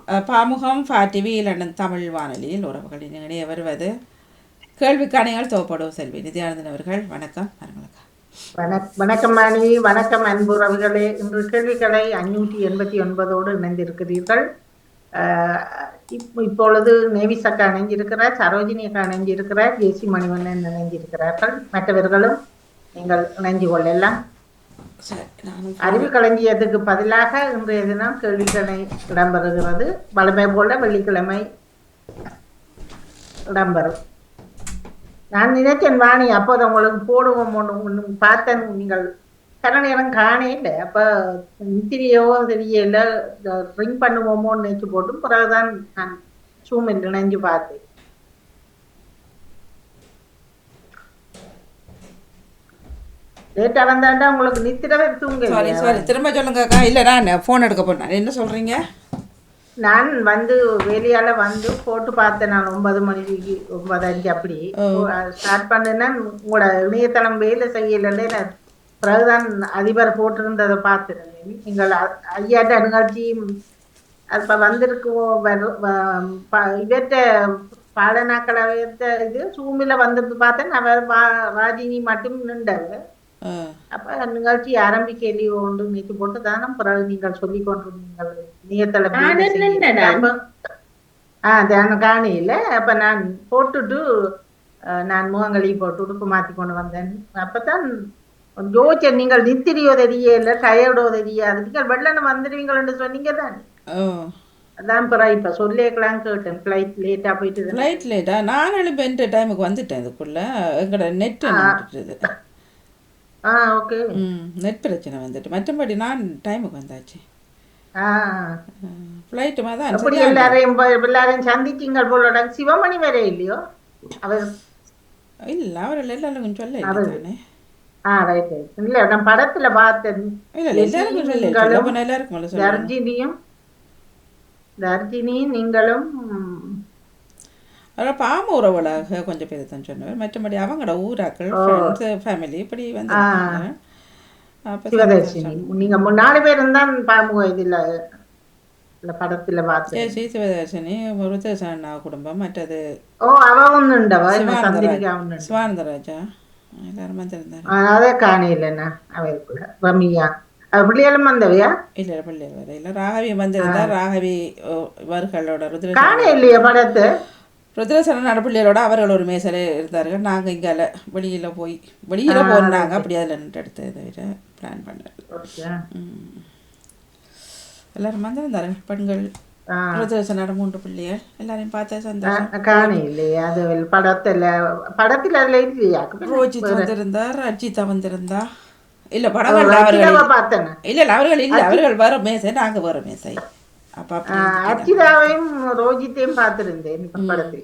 Pamukam TV London Tamil வானொலியில் உறவுகளின் இணைய வருவது கேள்விக்காணிகள் தோப்படும் செல்வி நித்யானந்தன் அவர்கள். வணக்கம். வணக்கம் மாணவி, வணக்கம் அன்புறவுகளே. இன்று கேள்விகளை 589 இணைந்திருக்கிறீர்கள். இப்பொழுது நேவிசக்கா இணைஞ்சிருக்கிறார், சரோஜினி அக்கா இணைஞ்சிருக்கிறார், ஜேசி மணிவண்ணன் இணைஞ்சிருக்கிறார்கள். மற்றவர்களும் நீங்கள் இணைஞ்சு கொள்ளலாம். அறிவு களஞ்சியத்துக்கு பதிலாக இன்றைய தினம் கேள்விகளை இடம்பெறுகிறது. வளமை போல வெள்ளிக்கிழமை இடம்பெறும். நான் நினைச்சேன் வாணி அப்போது உங்களுக்கு போடுவோம் ஒன்று பார்த்தேன். நீங்கள் சில நேரம் காணே இல்லை. அப்போ நித்திரியோ தெரியல, ரிங் பண்ணுவோமோன்னு நினைச்சு போட்டும் பிறகுதான் நான் சூமில் இணைஞ்சு பார்த்தேன். லேட்டா வந்தாண்டா உங்களுக்கு நித்திரவே தூங்க. திரும்ப சொல்லுங்கக்கா. இல்லை, நான் ஃபோன் எடுக்க போனேன். என்ன சொல்றீங்க? நான் வந்து வேலையால வந்து போட்டு பார்த்தேன். நான் 9 மணிக்கு 9:05 அப்படி ஸ்டார்ட் பண்ணேன்னா உங்களோட இணையதளம் வேலை செய்யல. பிறகுதான் அதிபர் போட்டிருந்ததை பார்த்துருந்தேன். நீங்கள் ஐயாட்ட நிகழ்ச்சியும் அப்ப வந்திருக்குவோம். இவற்ற பாடநாக்களை இது சூமில வந்துட்டு பார்த்தேன். அவர் ராஜினி மட்டும் நின்றவர். அப்ப நிகழ்ச்சி ஆரம்பிக்க ஒன்று நீக்கி போட்டு தானே பிறகு நீங்கள் சொல்லி கொண்டிருந்தீங்கள் இணையதளம் காணியில. அப்ப நான் போட்டுட்டு நான் முகங்களையும் போட்டு உடுப்பு மாத்தி கொண்டு வந்தேன். அப்பதான் யோசிச்சேன், நீங்கள் நித்திரியோ தெரியல, டயர்டோ தெரியாது, நீங்கள் வெள்ளன்னு வந்துடுவீங்கன்னு சொன்னீங்க தானே. அதான் பிறகு இப்ப சொல்லிக்கலாம் கேட்டேன். ஃபிளைட் லேட்டா போயிட்டு. ஃபிளைட் லேட்டா? நான் எழுப்ப டைமுக்கு வந்துட்டேன். இதுக்குள்ள எங்களோட நெட் ஓகே. நெட் பிரச்சனை வந்துட்டு, மற்றபடி நான் டைமுக்கு வந்தாச்சு. ஃப்ளைட்டு தான் அப்படி எல்லாரையும் சந்திச்சிங்க போல. சிவமணி வேற இல்லையோ? அவர் இல்லை, அவர் எல்லாரும் கொஞ்சம் சொல்ல தானே. Right right. இல்லை, நான் படத்துல பார்த்தேன். தர்ஜினியும் நீங்களும் அதனால் பாம உறவுகளாக கொஞ்சம் பேர் தான் சொன்னவர். மற்றபடி அவங்களோட ஊராக்கள், ஃப்ரெண்ட்ஸு, ஃபேமிலி இப்படி வந்து சிவதர்ஷினி. நீங்க 4 பேரும் தான் பாமுக இதுல படத்துல பார்த்தேன். சிவதர்ஷினி, ருத்ரசன்னா குடும்பம், மற்றது சிவானந்தராஜா எல்லாரும் வந்திருந்தாரு. அதே காணியிலண்ணா அவருக்குள்ள ரம்யா பிள்ளைகளும் வந்தவையா? இல்ல, பிள்ளைகள் வர இல்லை. ராகவி வந்திருந்தார். ராகவி இவர்களோட காண இல்லையா படத்தை? ருத்ரசன நடப்பிள்ளையோட அவர்கள் ஒரு மேசையில் இருந்தார்கள். நாங்கள் இங்கே வெளியில் போனாங்க. அப்படி அதில் நின்று எடுத்து தவிர பிளான் பண்ண எல்லாரும் வந்திருந்தாரு. பெண்கள், ருத்ரசனோட 3 பிள்ளைகள் எல்லாரையும் பார்த்தா சந்தோஷம். காண இல்லையா அது படத்தில் இல்லையா? ரோஜித் வந்திருந்தார், அஜிதா வந்திருந்தா. இல்லை, படங்கள் அவர்கள் பார்த்தேன். இல்லை அவர்கள் இல்லை, அவர்கள் வர மேசை, நாங்கள் வர மேசை. அர்ச்சிதாவையும் ரோஜித்தையும் பார்த்துருந்தேன் படத்தில்.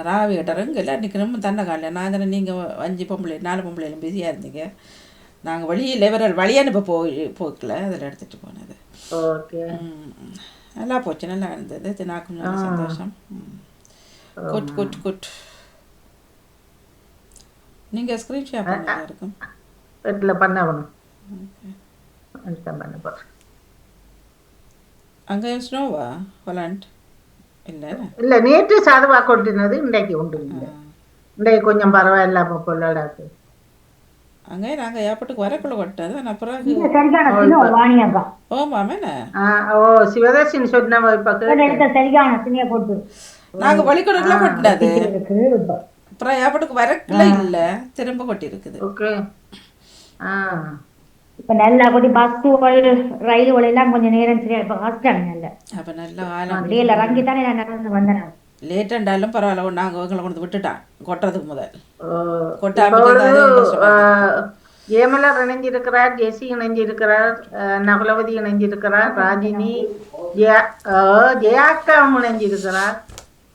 ராவி கிட்டறங்க இல்லை நிற்கணும் தன்னை காலையில். நான் தானே நீங்கள் 5 பொம்பளை 4 பொம்பளையிலும் பிஸியாக இருந்தீங்க. நாங்கள் வெளியில் இவர்கள் வழி அனுப்ப போக்கல, அதில் எடுத்துகிட்டு போனது. ஓகே, நல்லா போச்சு, நல்லா இருந்தது. நாக்கும் நல்ல சந்தோஷம். Good good good. நீங்கள் ஸ்க்ரீன் ஷேர் பண்ண இருக்கும் வீட்டில் பண்ணணும். பண்ண போகிறேன். அங்கே ஸ்னோவா ஹொலாண்ட்? இல்லை இல்லை, நேற்று சாதுவா கொட்டினது, இன்றைக்கு உண்டு. இல்லை, இன்றைக்கு கொஞ்சம் பரவாயில்லாம கொள்ளாடாது. அங்கே நாங்கள் ஏர்போர்ட்டுக்கு வரக்குள்ள கொட்டது. நான் பிறகு ஓமாமேண்ணே சிவதர்ஷினி சொன்ன நாங்கள் வழிகொடுக்கல கொட்டினது. அப்புறம் ஏர்போர்ட்டுக்கு வரக்குள்ள இல்லை, திரும்ப கொட்டி இருக்குது. ஓகே. இப்ப நல்லா கொஞ்சம் பஸ்ஸுகள் ரயில்கள் எல்லாம் கொஞ்சம் நேரம் சரியா இப்ப கஷ்டம். அப்ப நல்லா ஆலம் இறங்கி தானே நான் நடந்து வந்தேன். லேட்டாண்டாலும் பரவாயில்ல, நாங்கள் உங்களை கொண்டு விட்டுட்டான் கொட்டுறதுக்கு முதல். ஏமலர் இணைஞ்சிருக்கிறார், ஜெசி இணைஞ்சிருக்கிறார், நகுலவதி இணைஞ்சிருக்கிறார், ராஜினி, ஜெயாக்கா இணைஞ்சிருக்கிறார்,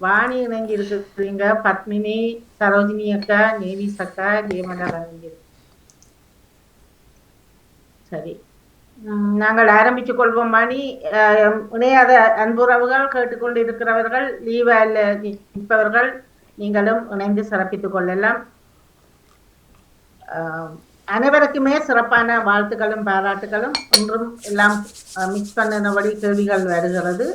வாணி இணைஞ்சிருக்கிறீங்க, பத்மினி, சரோஜினி அக்கா, நேவிஸ் அக்கா, ஜெயமலர் இணைஞ்சிருக்கு. சரி, நாங்கள் ஆரம்பித்துக் கொள்வோம். மணி இணையாத அன்புறவுகள் கேட்டுக்கொண்டு இருக்கிறவர்கள், லீவில் நிற்பவர்கள் நீங்களும் இணைந்து சிறப்பித்துக் கொள்ளலாம். அனைவருக்குமே சிறப்பான வாழ்த்துக்களும் பாராட்டுகளும். ஒன்றும் எல்லாம் மிக்ஸ் பண்ணினபடி கேள்விகள் வருகிறது.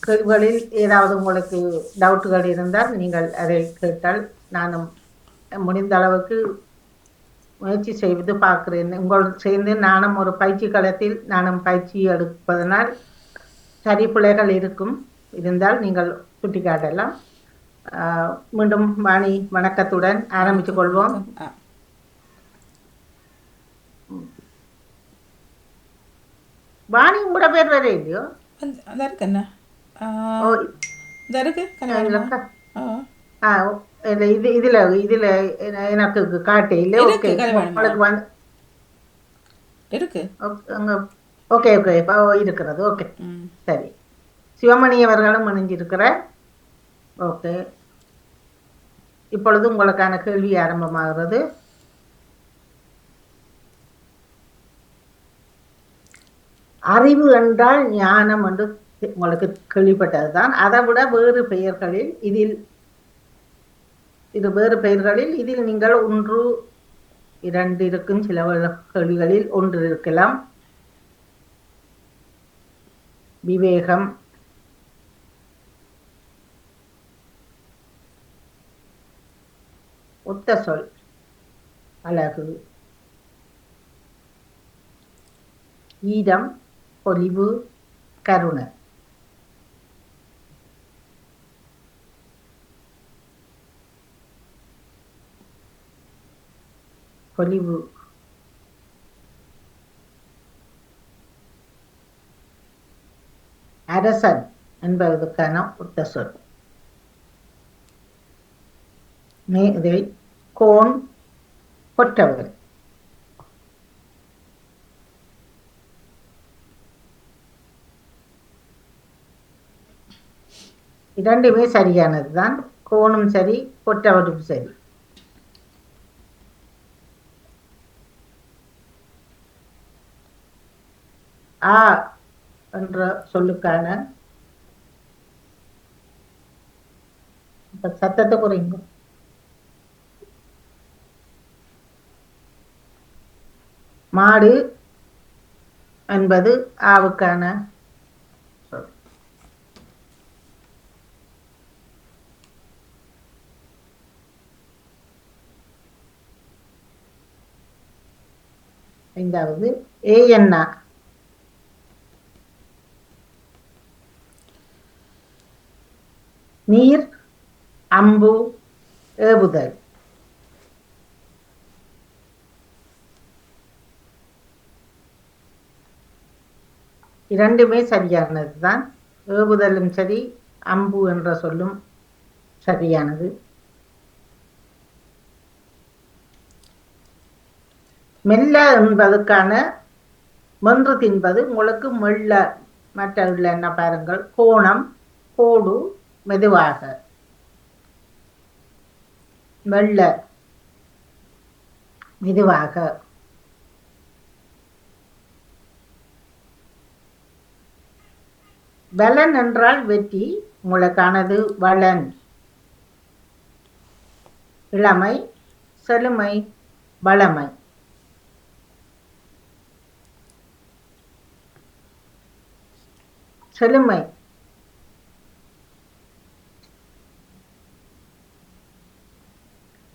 கேள்விகளில் ஏதாவது உங்களுக்கு டவுட்டுகள் இருந்தால் நீங்கள் அதை கேட்டால் நானும் முடிந்த அளவுக்கு முயற்சி செய்து பார்க்கிறேன். உங்களோடு சேர்ந்து நானும் ஒரு பயிற்சி களத்தில் நானும் பயிற்சி எடுப்பதனால் சரி பிள்ளைகள் இருந்தால் நீங்கள் சுட்டிக்காட்டலாம். மீண்டும் வாணி வணக்கத்துடன் ஆரம்பித்துக் கொள்வோம். வாணி உங்களோட பேர் வேற இல்லையோ? அந்த இருக்கு என்ன இந்த இருக்கு இதுல இதுல எனக்கு காட்டு இல்ல. ஓகே உங்களுக்கு வந்து இருக்கு. ஓகே ஓகே இருக்கிறது. ஓகே சரி. சிவமணி அவர்களும் இணைஞ்சிருக்கிறார். ஓகே, இப்பொழுது உங்களுக்கான கேள்வி ஆரம்பமாகிறது. அறிவு என்றால் ஞானம் என்று உங்களுக்கு கேள்விப்பட்டதுதான். அதை விட வேறு பெயர்களில் இதில் நீங்கள் 1, 2 இருக்கும். சில கேள்விகளில் 1 இருக்கலாம். விவேகம், ஒத்த சொல், அழகு, ஈரம், பொலிவு, கருணை. பொலிவு, அரசன் என்பதற்கான ஒத்த சொல். மேதை, கோன், கொற்றவர். இரண்டுமே சரியானதுதான். கோணும் சரி, கொற்றவரும் சரி. ஆ என்ற சொல்லுக்கான சத்தத்தை குறைங்க. மாடு என்பது ஆவுக்கான சொல். ஐந்தாவது ஏஎன்னா. நீர், அம்பு, ஏவுதல். இரண்டுமே சரியானதுதான். ஏவுதலும் சரி, அம்பு என்ற சொல்லும் சரியானது. மெல்ல என்பதற்கான மென்று தின்பது. உங்களுக்கு மெல்ல மற்ற என்ன பாருங்கள். கோணம், கோடு, மெதுவாக. மெல்ல, மெதுவாக. வலன் என்றால் வெற்றி. உங்களுக்கானது வளன். இளமை, செழுமை, வளமை. செழுமை,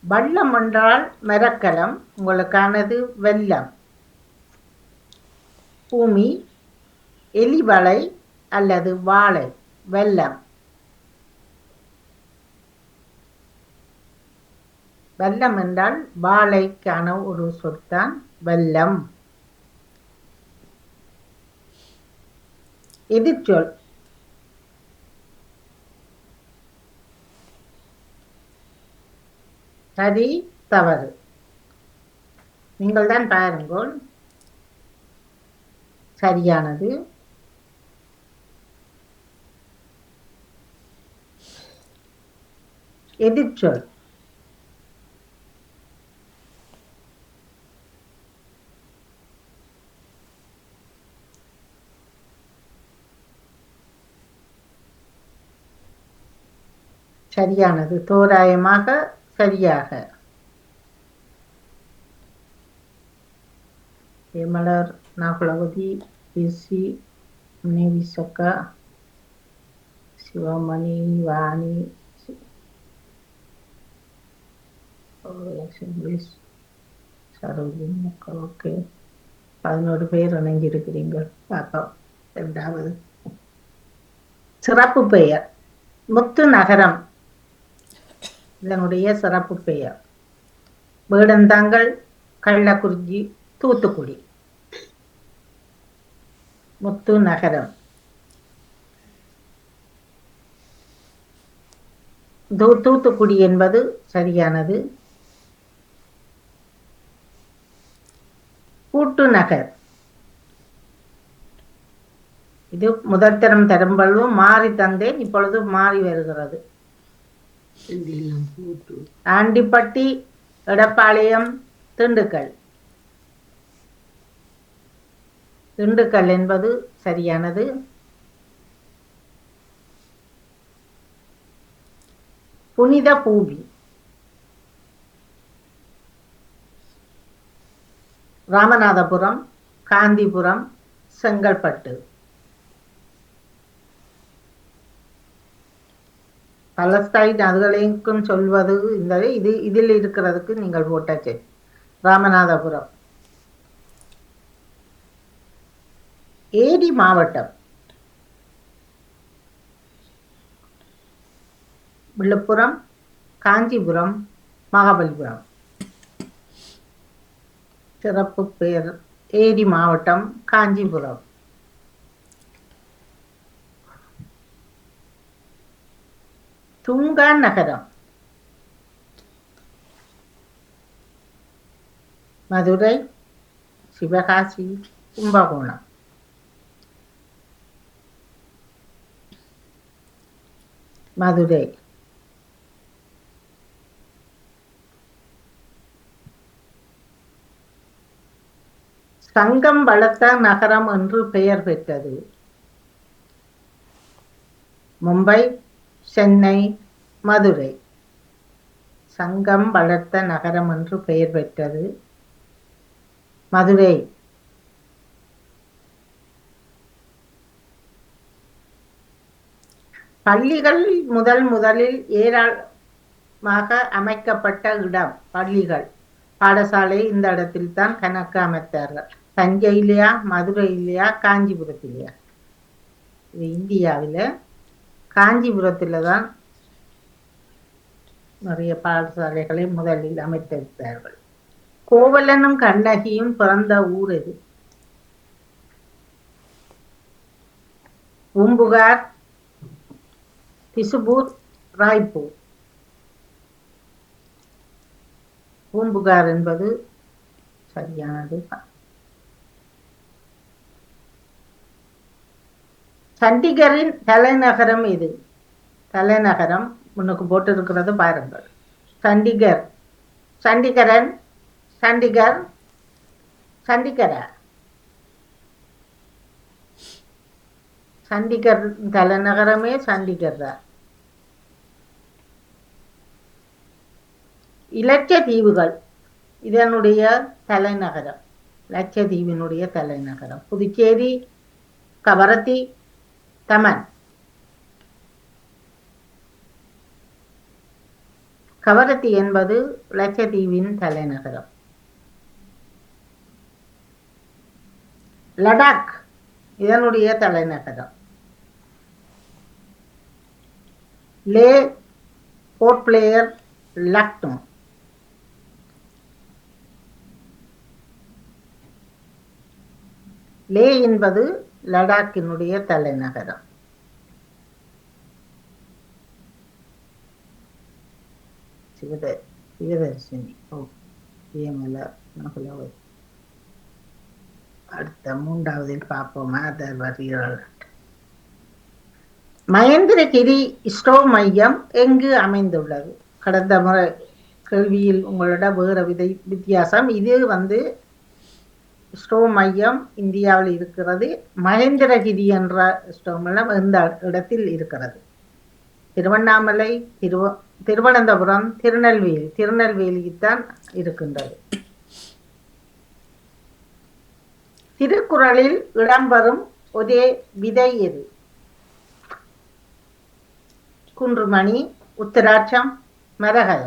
வள்ளம் என்றால் மரக்கலம். உங்களுக்கானது வெல்லம். பூமி, எலிவளை அல்லது வாழை, வெல்லம். வெல்லம் என்றால் வாழைக்கான ஒரு சொற்தான் வெல்லம். எதிர்ச்சொல். சரி, தவறு. நீங்கள் தான் பாருங்கள். சரியானது எதிர்ச்சொல். சரியானது. தோராயமாக, சரியாக. ஹேமலர், நாகுலவதி, பிசி, நேவிசக்கா, சிவமணி, வாணி, இங்கிலீஷ், சரோஜினி அக்கா. ஓகே, 11 பேர் இணைஞ்சிருக்கிறீங்க. பார்ப்போம். இரண்டாவது சிறப்பு பெயர் முத்து நகரம். இதனுடைய சிறப்பு பெயர் வேடந்தாங்கல், கள்ளக்குறிச்சி, தூத்துக்குடி. முத்து நகரம். தூத்துக்குடி என்பது சரியானது. கூட்டு நகர். இது முதல் தரம் தரும்பொழுது மாறி தந்தேன், இப்பொழுது மாறி வருகிறது. ஆண்டிப்பட்டி, எடப்பாளையம், திண்டுக்கல். திண்டுக்கல் என்பது சரியானது. புனித பூமி. ராமநாதபுரம், காந்திபுரம், செங்கல்பட்டு. பலஸ்டைன் அதுகளுக்கும் சொல்வது இதில் இருக்கிறதுக்கு நீங்கள் போட்டாச்சு. ராமநாதபுரம். ஏடி மாவட்டம். விழுப்புரம், காஞ்சிபுரம், மகாபலிபுரம். சிறப்பு பெயர் ஏடி மாவட்டம், காஞ்சிபுரம். துங்கா நகரம். மதுரை, சிவகாசி, கும்பகோணம். மதுரை. சங்கம் வளர்த்த நகரம் என்று பெயர் பெற்றது. மும்பை, சென்னை, மதுரை. சங்கம் வளர்த்த நகரம் என்று பெயர் பெற்றது மதுரை. பள்ளிகள் முதலில் ஏராளமாக அமைக்கப்பட்ட இடம். பள்ளிகள், பாடசாலை இந்த இடத்தில் தான் கணக்கு அமைத்தார்கள். தஞ்சையிலையா, மதுரையிலையா, காஞ்சிபுரத்திலையா? இது இந்தியாவில் காஞ்சிபுரத்தில் தான் நிறைய பாடசாலைகளை முதலில் அமைத்திருந்தார்கள். கோவலனும் கண்ணகியும் பிறந்த ஊர் எது? பூம்புகார், திசுபூர், ராய்ப்பூர். பூம்புகார் என்பது சரியானது. சண்டிகரின் தலைநகரம் எது? தலைநகரம் முன்னுக்கு போட்டு இருக்கிறது பாருங்கள். சண்டிகர், சண்டிகரன், சண்டிகர், சண்டிகரா? சண்டிகர் தலைநகரமே சண்டிகர் தான். இலட்சத்தீவுகள் இதனுடைய தலைநகரம். லட்சத்தீவினுடைய தலைநகரம் புதுச்சேரி, கவரத்தி, தமன். கவரத்தி என்பது லட்சத்தீவின் தலைநகரம். லடாக் இதனுடைய தலைநகரம். லே, போர்ட் பிளேயர், லக்னோ. லே என்பது லடாக்கினுடைய தலைநகரம். சிவதர்ஷினி. அடுத்த மூன்றாவதில் பார்ப்போமா? மகேந்திரகிரி இஸ்ரோ மையம் எங்கு அமைந்துள்ளது? கடந்த முறை கேள்வியில் உங்களோட வேற வித்தியாசம். இது இஸ்ரோ மையம் இந்தியாவில் இருக்கிறது. மகேந்திரகிரி என்ற இஸ்ரோ மையம் எந்த இடத்தில் இருக்கிறது? திருவண்ணாமலை, திருவனந்தபுரம், திருநெல்வேலித்தான் இருக்கின்றது. திருக்குறளில் இடம்பெறும் ஒரே விதை எது? குன்றுமணி, உத்திராட்சம், மரகத.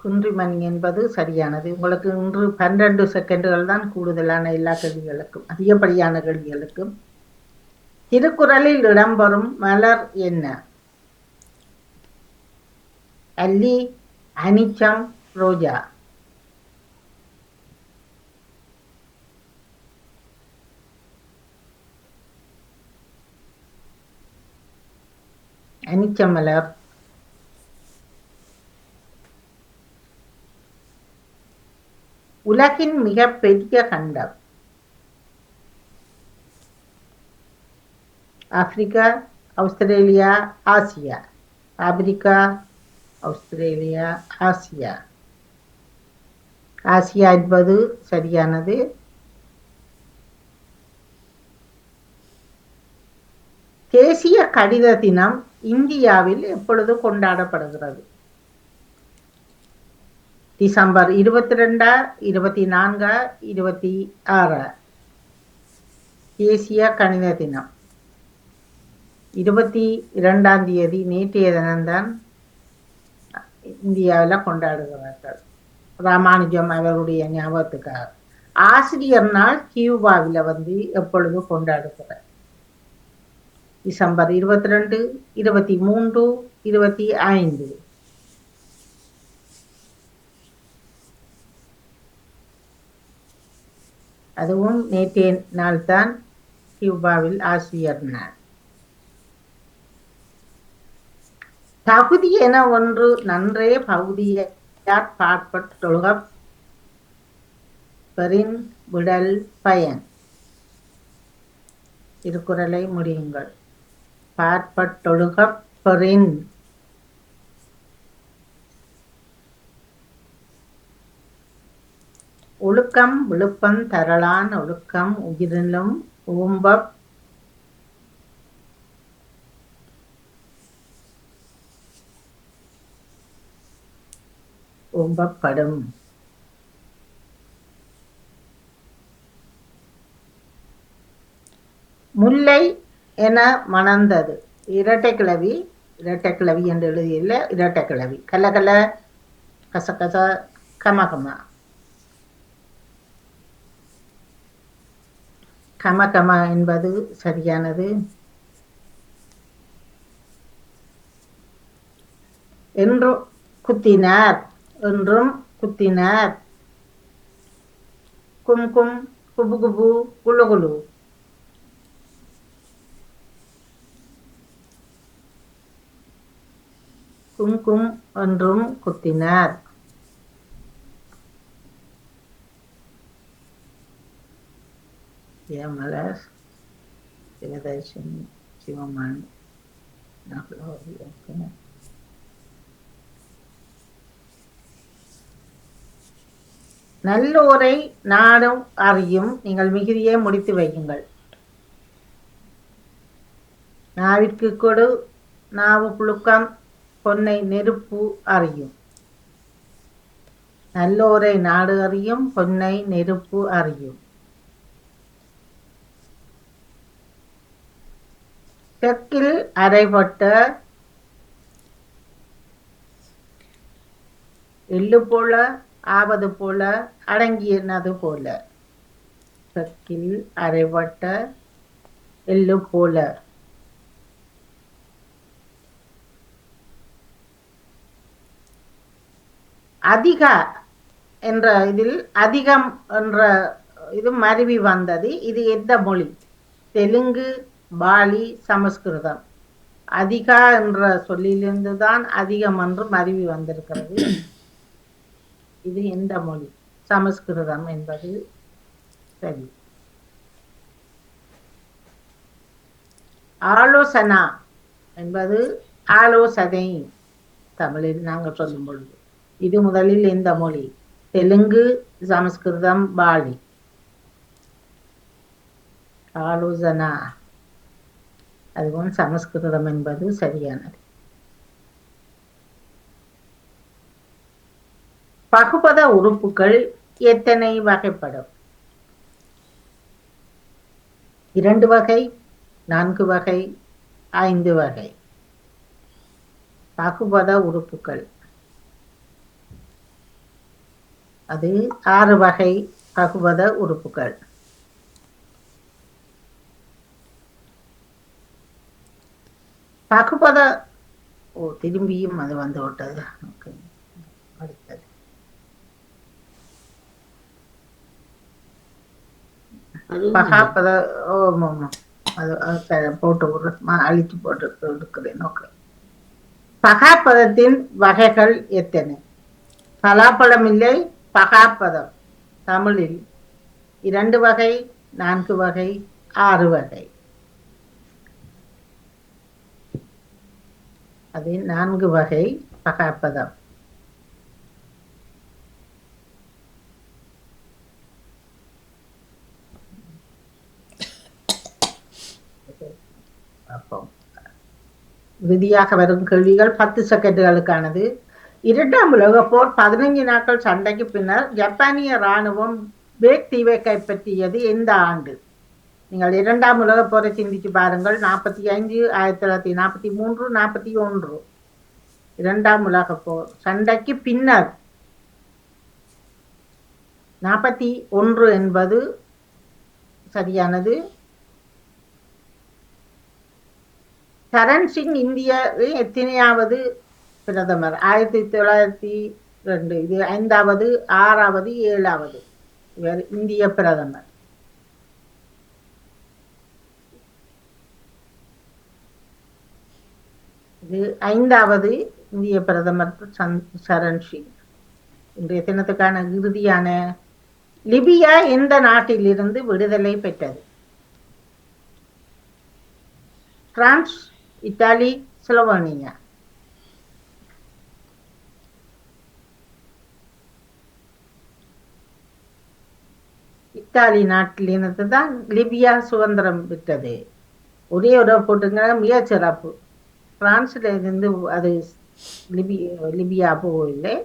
குன்றிமணி என்பது சரியானது. உங்களுக்கு இன்று 12 செகண்டுகள் தான் கூடுதலான எல்லா கேள்விகளுக்கும், அதிகப்படியான கேள்விகளுக்கும். திருக்குறளில் இடம்பெறும் மலர் என்ன? அல்லி, அனிச்சம், ரோஜா. அனிச்சம் மலர். உலகின் மிக பெரிய கண்டம்? Africa, Australia, Asia. Africa, Australia, Asia. Asia என்பது சரியானது. தேசிய கடித தினம் இந்தியாவில் எப்பொழுது கொண்டாடப்படுகிறது? டிசம்பர் 22, 24, 26. தேசிய கணித தினம் 22ஆம் தேதி, நேற்றைய தினம்தான் இந்தியாவில் கொண்டாடுகிறார்கள், ராமானுஜம் அவருடைய ஞாபகத்துக்காக. ஆசிரியர் நாள் கியூபாவில் எப்பொழுது கொண்டாடுகிறார்? டிசம்பர் 22, 23, 25. அதுவும் நேற்றைய நாள் தான் கியூபாவில் ஆசிரியர் நாள். தகுதி என ஒன்று நன்றே பகுதியார் பாற்பட்டொழுகப் பெறின் விடல் பயன். திருக்குறளை முடியுங்கள். பாற்பட்டொழுகப் பெறின். ஒழுக்கம் விழுப்பம் தரலான் ஒழுக்கம் உயிரினும் ஓம்பப் ஓம்பப்படும். முல்லை என மணந்தது. இரட்டை கிளவி. இரட்டை கிளவி என்று எழுதியில்ல, இரட்டை கிளவி. கலகல, கசகச, கமகமா. கமகம என்பது சரியானது. என்றும் குத்தினார், என்றும் குத்தினார். கும் கும், குபு குபு, குலு குலு. கும் கும் என்றும் குத்தினார். மலர், சிவதர்ஷினி, சிவமான். நல்லோரை நாடும் அறியும். நீங்கள் மிகுதியை முடித்து வையுங்கள். நாவிற்கு கொடு, நாவு புழுக்கம், பொன்னை நெருப்பு அறியும். நல்லோரை நாடு அறியும், பொன்னை நெருப்பு அறியும். தெற்கில் அரைபட்ட எள்ளு போல, ஆவது போல, அடங்கியனது போல. தெற்கில் அரைபட்ட எள்ளு போல. அதிக என்ற இதில் அதிகம் என்ற இது மருவி வந்தது. இது எந்த மொழி? தெலுங்கு, பாலி, சமஸ்கிருதம். அதிகா என்ற சொல்லிலிருந்து தான் அதிகம் என்று மருவி வந்திருக்கிறது. இது எந்த மொழி? சமஸ்கிருதம் என்பது சரி. ஆலோசனா என்பது ஆலோசனை தமிழில் நாங்கள் சொல்லும் பொழுது. இது முதலில் எந்த மொழி? தெலுங்கு, சமஸ்கிருதம், பாலி. ஆலோசனா. அதுவும் சமஸ்கிருதம் என்பது சரியானது. பகுபத உறுப்புகள் எத்தனை வகைப்படும்? 2 வகை, 4 வகை, 5 வகை. பகுபத உறுப்புகள் அது 6 வகை பகுபத உறுப்புகள். பகுபத திரும்பியும் அது வந்து விட்டது. அடுத்தது பகாபத அது போட்டு அழிச்சு போட்டு எடுக்கிறேன். ஓகே. பகாபதத்தின் வகைகள் எத்தனை? பலாப்பழம் இல்லை, பகாப்பதம் தமிழில் 2 வகை, 4 வகை, 6 வகை. அது 4 வகை பகாப்பதம். இறுதியாக வரும் கேள்விகள் 10 செகண்டுகளுக்கானது. 2ஆம் உலகப் போர் 15 நாட்கள் சண்டைக்கு பின்னர் ஜப்பானிய இராணுவம் பேக் தீவை கைப்பற்றியது எந்த ஆண்டு? நீங்கள் 2ஆம் உலகப் போரை சிந்திச்சு பாருங்கள். 45, 1943, 41. 2ஆம் உலகப் போர் சண்டைக்கு பின்னர் 41 என்பது சரியானது. சரண் சிங் இந்தியாவில் எத்தனையாவது பிரதமர்? 1902. இது 5வது, 6வது, 7வது இவர் இந்திய பிரதமர். இது 5வது இந்திய பிரதமர் சரண் சிங். இன்றைய தினத்துக்கான இறுதியான லிபியா எந்த நாட்டிலிருந்து விடுதலை பெற்றது? France, Italy, Slovenia. இத்தாலி நாட்டிலிருந்து தான் லிபியா சுதந்திரம் பெற்றது. ஒரே ஒரு போட்டுங்க, மிக சிறப்பு. பிரான்ஸ்ல இருந்து அது லிபியா போகவில்லை.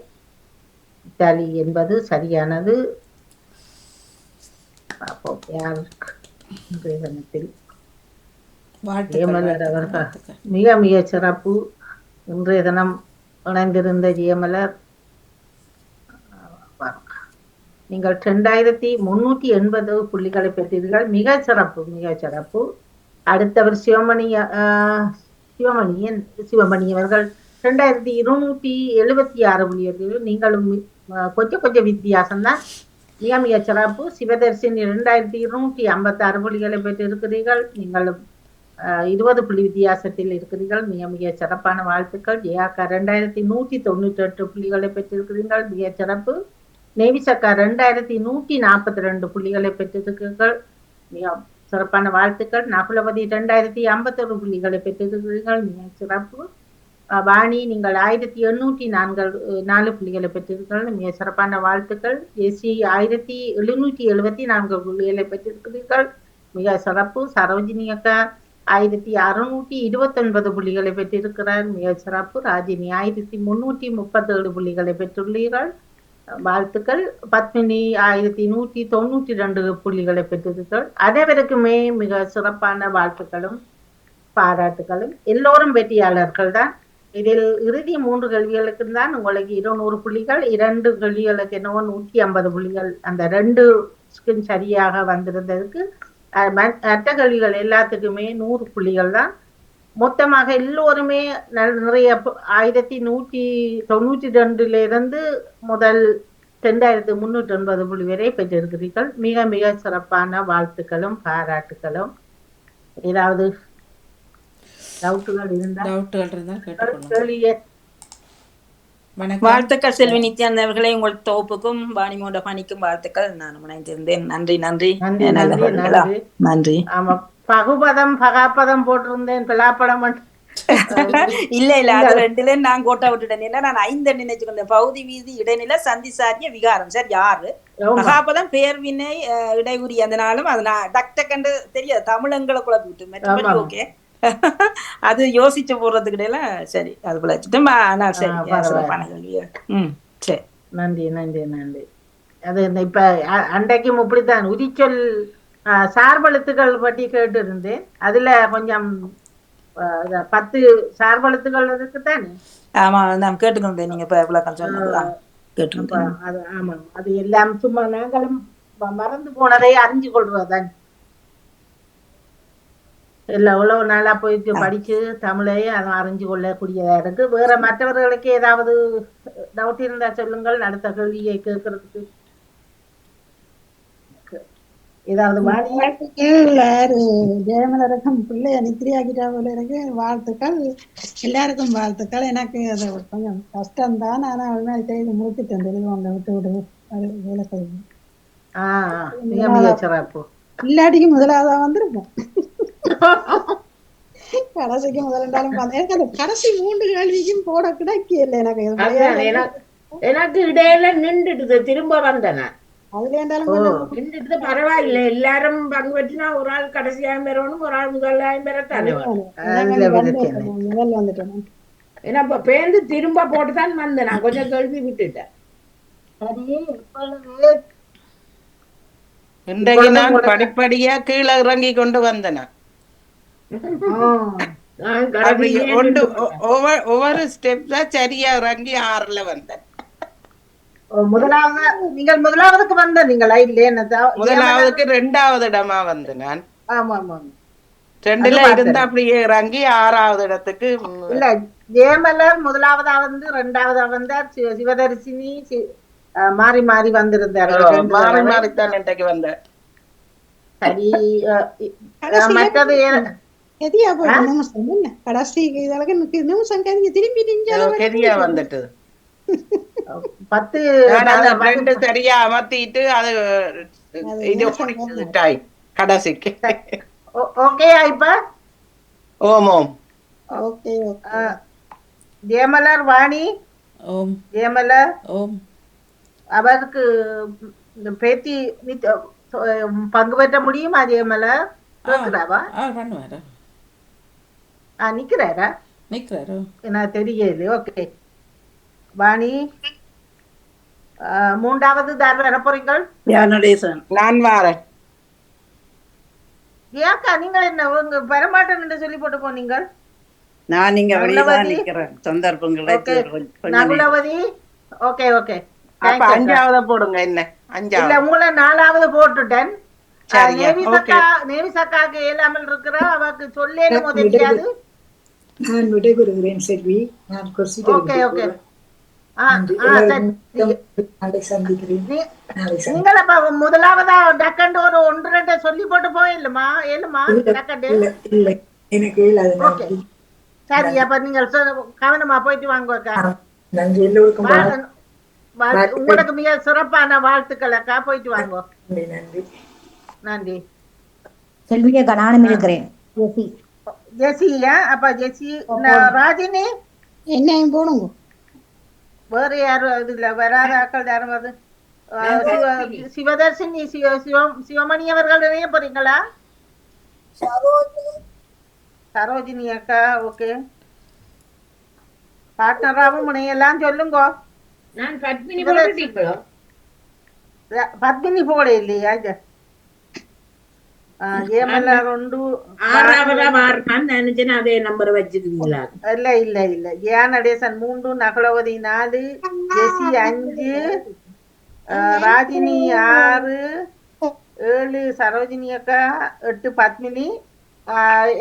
இத்தாலி என்பது சரியானது. யாருக்கு ஜெயமலர் அவர்கள் மிக மிக சிறப்பு. இன்றைய தினம் இணைந்திருந்த ஜெயமலர், நீங்கள் 2380 புள்ளிகளை பெற்றீர்கள். மிக சிறப்பு, மிக சிறப்பு. அடுத்தவர் சிவமணி அவர்கள் 2276 புள்ளிகள். நீங்களும் கொஞ்சம் வித்தியாசம்தான். மிக மிக சிறப்பு. சிவதர்சினி 2256 புள்ளிகளை பெற்றிருக்கிறீர்கள். நீங்களும் 20 புள்ளி வித்தியாசத்தில் இருக்கிறீர்கள். மிக மிக சிறப்பான வாழ்த்துக்கள். ஜெயாக்கா 2198 புள்ளிகளை பெற்றிருக்கிறீர்கள். மிக சிறப்பு. நேவிசக்கா 2142 புள்ளிகளை பெற்றிருக்கிறீர்கள். மிக சிறப்பான வாழ்த்துக்கள். நகுலவதி 2051 புள்ளிகளை பெற்றிருக்கிறீர்கள். மிக சிறப்பு. வாணி நீங்கள் 1804 புள்ளிகளை பெற்றிருக்கிறீர்கள். மிக சிறப்பான வாழ்த்துக்கள். ஜெசி 1774 புள்ளிகளை பெற்றிருக்கிறீர்கள். மிக சிறப்பு. சரோஜினி அக்கா 1629 புள்ளிகளை பெற்றிருக்கிறார். மிக சிறப்பு. ராஜினி 1337 புள்ளிகளை பெற்றுள்ளீர்கள். வாழ்த்துக்கள். பத்மினி 1192 புள்ளிகளை பெற்றிருக்கிறார். அனைவருக்குமே மிக சிறப்பான வாழ்த்துக்களும் பாராட்டுகளும். எல்லோரும் வெற்றியாளர்கள் தான். இதில் இறுதி 3 கேள்விகளுக்கு தான் உங்களுக்கு 200 புள்ளிகள், 2 கேள்விகளுக்கு என்னவோ 150 புள்ளிகள். அந்த 2 சரியாக வந்திருந்ததுக்கு மற்ற கேள்விகள் எல்லாத்துக்குமே 100 புள்ளிகள் தான். மொத்தமாக எல்லோருமே நிறைய 1192 முதல் 2380 புள்ளி வரை பெற்றிருக்கிறீர்கள். மிக மிக சிறப்பான வாழ்த்துக்களும் பாராட்டுகளும். ஏதாவது டவுட்டுகள் இருந்தால் கேள்வியே. வாழ்த்துக்கள் செல்வி நித்யானந்த அவர்களே. உங்கள் தொகுப்புக்கும் வாணிமோட பணிக்கும் வாழ்த்துக்கள். நான் இணைந்திருந்தேன். நன்றி நன்றி நன்றி. ஆமா, பகுபதம் பகாப்பதம் போட்டிருந்தேன். பிளாப்படம் இல்ல அது 2ல நான் கோட்டை விட்டுட்டேன். ஏன்னா நான் 5 நினைச்சுக்கொண்டேன். பகுதி வீதி இடைநிலை சந்தி சாரிய விகாரம். சார் யாரு பகாபதம் பேர்வினை இடையுறி. அதனாலும் அது நான் டக்கு தெரியாது தமிழங்களை குழப்பி விட்டு மற்றபடி ஓகே. அது யோசிச்சு போடுறதுக்கு இடையில சரி அது பிழைச்சிட்டு ஆனா சரி பரவாயில்ல. சிறப்பான கேள்வியா. சரி நன்றி நன்றி நன்றி. அது இப்ப அன்றைக்கும் இப்படித்தான் உரிச்சொல் சார்பெழுத்துக்கள் பற்றி கேட்டு இருந்தேன். அதுல கொஞ்சம் 10 சார்பெழுத்துக்கள் இருக்குத்தானே. ஆமா நான் கேட்டுக்கொண்டேன் நீங்க இப்ப விளக்கம் சொன்னது அப்ப கேட்டுருந்தேன். அது ஆமா அது எல்லாம் சும்மா நாங்களும் மறந்து போனதை அறிஞ்சு கொள்றதுதான். எல்லாம் எவ்வளவு நாளா போயிட்டு படிச்சு தமிழை அதை அறிஞ்சு கொள்ளக்கூடியதா இருக்கு. வேற மற்றவர்களுக்கு ஏதாவது டவுட் இருந்தா சொல்லுங்கள், அடுத்த கேள்வியை கேட்கறதுக்கு. ஏதாவது ஜெயமலரகம் பிள்ளைய நித்திரியாக்கிட்டா போல இருக்கு. வாழ்த்துக்கள் எல்லாருக்கும் வாழ்த்துக்கள். எனக்கு அது கொஞ்சம் கஷ்டம்தான், ஆனா அது செய்து முடிச்சுட்டேன். தெரியும் விட்டு விடு அது வேலை செய்யும். இல்லாட்டிக்கு முதலாவதா வந்திருப்போம். கடைசிக்கு முதலாலும் கடைசி 3 கேள்விக்கும் போட கிடைக்கல. எனக்கு இடையில நின்றுடுது, திரும்ப வந்தன. அதுல பரவாயில்ல, எல்லாரும் பங்கு பெற்றினா ஒரு ஆள் கடைசியாயும் பெறணும், ஒரு ஆள் முதலாயும் பெறத்தானே. முதல் வந்துட்டேன். ஏன்னா இப்ப பேருந்து திரும்ப போட்டுதான் வந்தேன். நான் கொஞ்சம் கேள்வி விட்டுட்டேன். இன்றைக்கு நான் படிப்படியா கீழே இறங்கி கொண்டு வந்தேன். ஒவ்வொரு ஸ்டெப் தான் சரியா இறங்கி 6ல வந்தேன். முதலாவதுக்கு வந்த நீங்களா? இல்லையே, முதலாவதுக்கு 2வது இடமா வந்து நான். ஆமா ஆமா 2ல இருந்து அப்படியே இறங்கி 6வது இடத்துக்கு. இல்ல, ஜெயமலர் முதலாவதா வந்து 2வதா வந்தார். சிவதரிசினி மாறி மாறி வந்திருந்தார். மாறி மாறித்தான் இன்றைக்கு வந்தேன். சரி, மற்றது கடைசி நிமிஷம் கெதியா வந்துட்டு 10 சரியா அமர்த்திட்டு அது இது கடைசிக்கு. ஓகேயா இப்ப? ஓம் ஓம். ஓகே. ஜெயமலர் வாணி. ஓம். ஜெயமலர் ஓம். அவருக்கு பேத்தி பங்கு பெற்ற முடியுமா? ஜெயமலர் கேக்குறாவா? நிக்கிறாரா? நிக்கிறாரு. எனக்கு தெரியல. ஓகே வாணி, 3வது தார் வர போறீங்கள்? நான் வாரேன். ஏக்கா நீங்கள் என்ன உங்க பெறமாட்டேன் என்று சொல்லி போட்டு போனீங்க? நான் இங்க வெளியதான் நிக்கிறேன். சந்தர்ப்பங்களை நகுலவதி. Okay okay. 5வது போடுங்க. என்ன 5வது? இல்ல, உங்களை 4வது போட்டுட்டேன். நேவிசக்காக்கு ஏலாமல் இருக்கிற அவருக்கு சொல்லேன்னு தெரியாது. நான் விடைபெறுகிறேன் செல்வி. நான் ஓகே ஓகே. நீங்கள் அப்ப முதலாவதா டக்கண்டு ஒரு 1-2 சொல்லி போட்டு போயில்லுமா? ஏழுமா டக்கண்டு? இல்லை, எனக்கு சரி, அப்ப நீங்கள் கவனமா போயிட்டு வாங்க. நன்றி. எல்லோருக்கும் உங்களுக்கு மிக சிறப்பான வாழ்த்துக்கள் அக்கா. போயிட்டு வாங்க. நன்றி நன்றி. செல்வியக்கா நானும் இருக்கிறேன். ஜெசியா? அப்ப ஜெசி. ராஜினி என்னையும் போடுங்க. வேற யாரும் இதுல வராத ஆக்கள் யாரும் வருது? சிவதர்ஷினி, சிவமணி அவர்கள் நினைய போறீங்களா? சரோஜினி அக்கா. ஓகே. பார்ட்னராவும் முனையெல்லாம் சொல்லுங்க. நான் பத்மினி போட்டுட்டீங்களோ? பத்மினி போட இல்லையா? ஜெயமலர் 6வதா வாரணும் நினைச்சேன். அதே நம்பர் வச்சிருக்கீங்களா? இல்ல இல்ல இல்ல. ஜெயானடேசன் 3, நகுலவதி 4, ஜெசி 5, ராஜினி 6, 7 சரோஜினி அக்கா, 8 பத்மினி.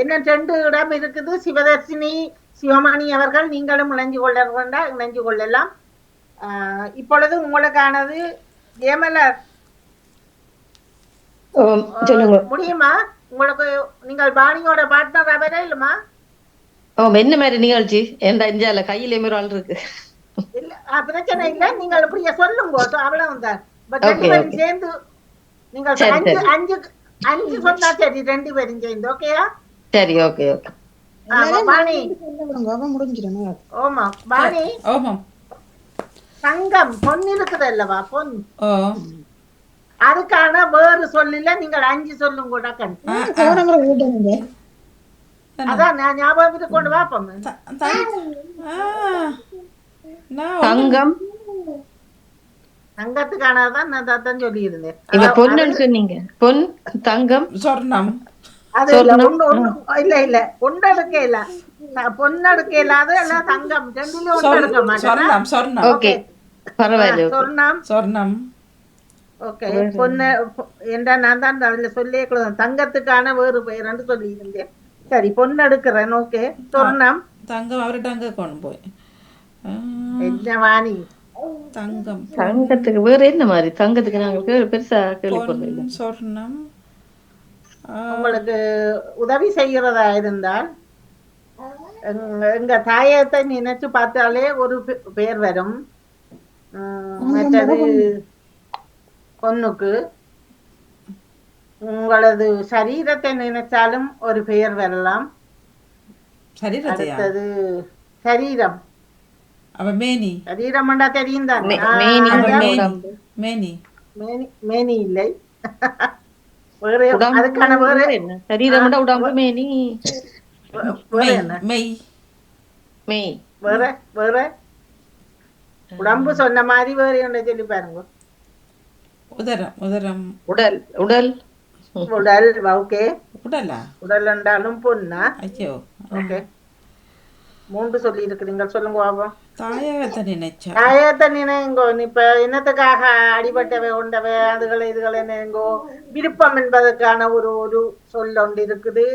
என்ன 2 இடம் இருக்குது. சிவதர்ஷினி, சிவமணி அவர்கள் நீங்களும் இணைஞ்சு கொள்ளலாம். இப்பொழுது உங்களுக்கானது. ஜெயமலர் முடியுமா உங்களுக்கு? நீங்கள் பாணியோட பார்ட்னர் அவரே இல்லமா? என்ன மாதிரி நிகழ்ச்சி? எந்த இந்தியால கையில ஆள் இருக்கு. இல்ல, பிரச்சனை இல்ல. நீங்கள் இப்படியே சொல்லுங்க, அவ்வளவுதான். சேர்ந்து நீங்கள் 5 சொன்னா சரி. 2 பேரும் சேர்ந்து. ஓகேயா? சரி, ஓகே ஓகே. பாணி முடிஞ்சிடும். ஓமா பாணி. சங்கம் பொன் இருக்குது அல்லவா? பொன் அதுக்கான வேறு சொல்லல. நீங்கள் 5 சொல்லுங்க. அதான் நான் ஞாபகத்துக்கு கொண்டு வாப்போம். தங்கம் தங்கத்துக்கானதான் நான் தான் சொல்லி இருந்தேன். இப்ப பொண்ணுன்னு சொன்னீங்க. பொன், தங்கம், சொர்ணம். அது இல்ல, இல்ல இல்ல ஒன்றெடுக்க இல்ல, பொண்ணெடுக்க இல்லாத எல்லாம் தங்கம் ரெண்டுலயும் ஒன்றெடுக்க மாட்டேன். சொர்ணம் சொர்ணம். ஓகே பரவாயில்ல. சொர்ணம் சொர்ணம். ஓகே. பொண்ணு என்றா நான் தான் அதுல சொல்லியே தங்கத்துக்கான வேறு பெயர்ன்னு சொல்லி இருந்தேன். சரி பொண்ணு எடுக்கிறேன். ஓகே. சொர்ணம் தங்கம் அவர்கிட்ட அங்க கொண்டு போய் என்ன வாணி தங்கம் தங்கத்துக்கு வேற என்ன மாதிரி? தங்கத்துக்கு நாங்க பெருசா கேள்விப்படல. சொர்ணம். உங்களுக்கு உதவி செய்கிறதா இருந்தால் எங்க தாயத்தை நினைச்சு பார்த்தாலே ஒரு பேர் வரும். மற்றது பொண்ணுக்கு உங்களது சரீரத்தை நினைச்சாலும் ஒரு பெயர் வரலாம். அடுத்தது சரீரம். மேனி. சரீரம் தெரியும் தான். மேனி இல்லை. அதுக்கான வேறு சரீரம் உடம்பு மேனி வேற வேற உடம்பு சொன்ன மாதிரி வேற ஒன்றை சொல்லி பாருங்க. உதரம். உதரம். உடல். உடல். உடல். ஓகே. உடலா? உடல் என்றாலும் பொண்ணா? ஐயோ. ஓகே. 3 சொல்லி இருக்கிறீங்க. சொல்லுங்க பாப்போம். தாயகத்தை நினைச்சா. தாயகத்தை நினைங்கோ. இப்ப என்னத்துக்காக அடிபட்டவை கொண்டவை அதுகளை இதுகளை நினைங்கோ. விருப்பம் என்பதற்கான ஒரு சொல் ஒன்று இருக்குது.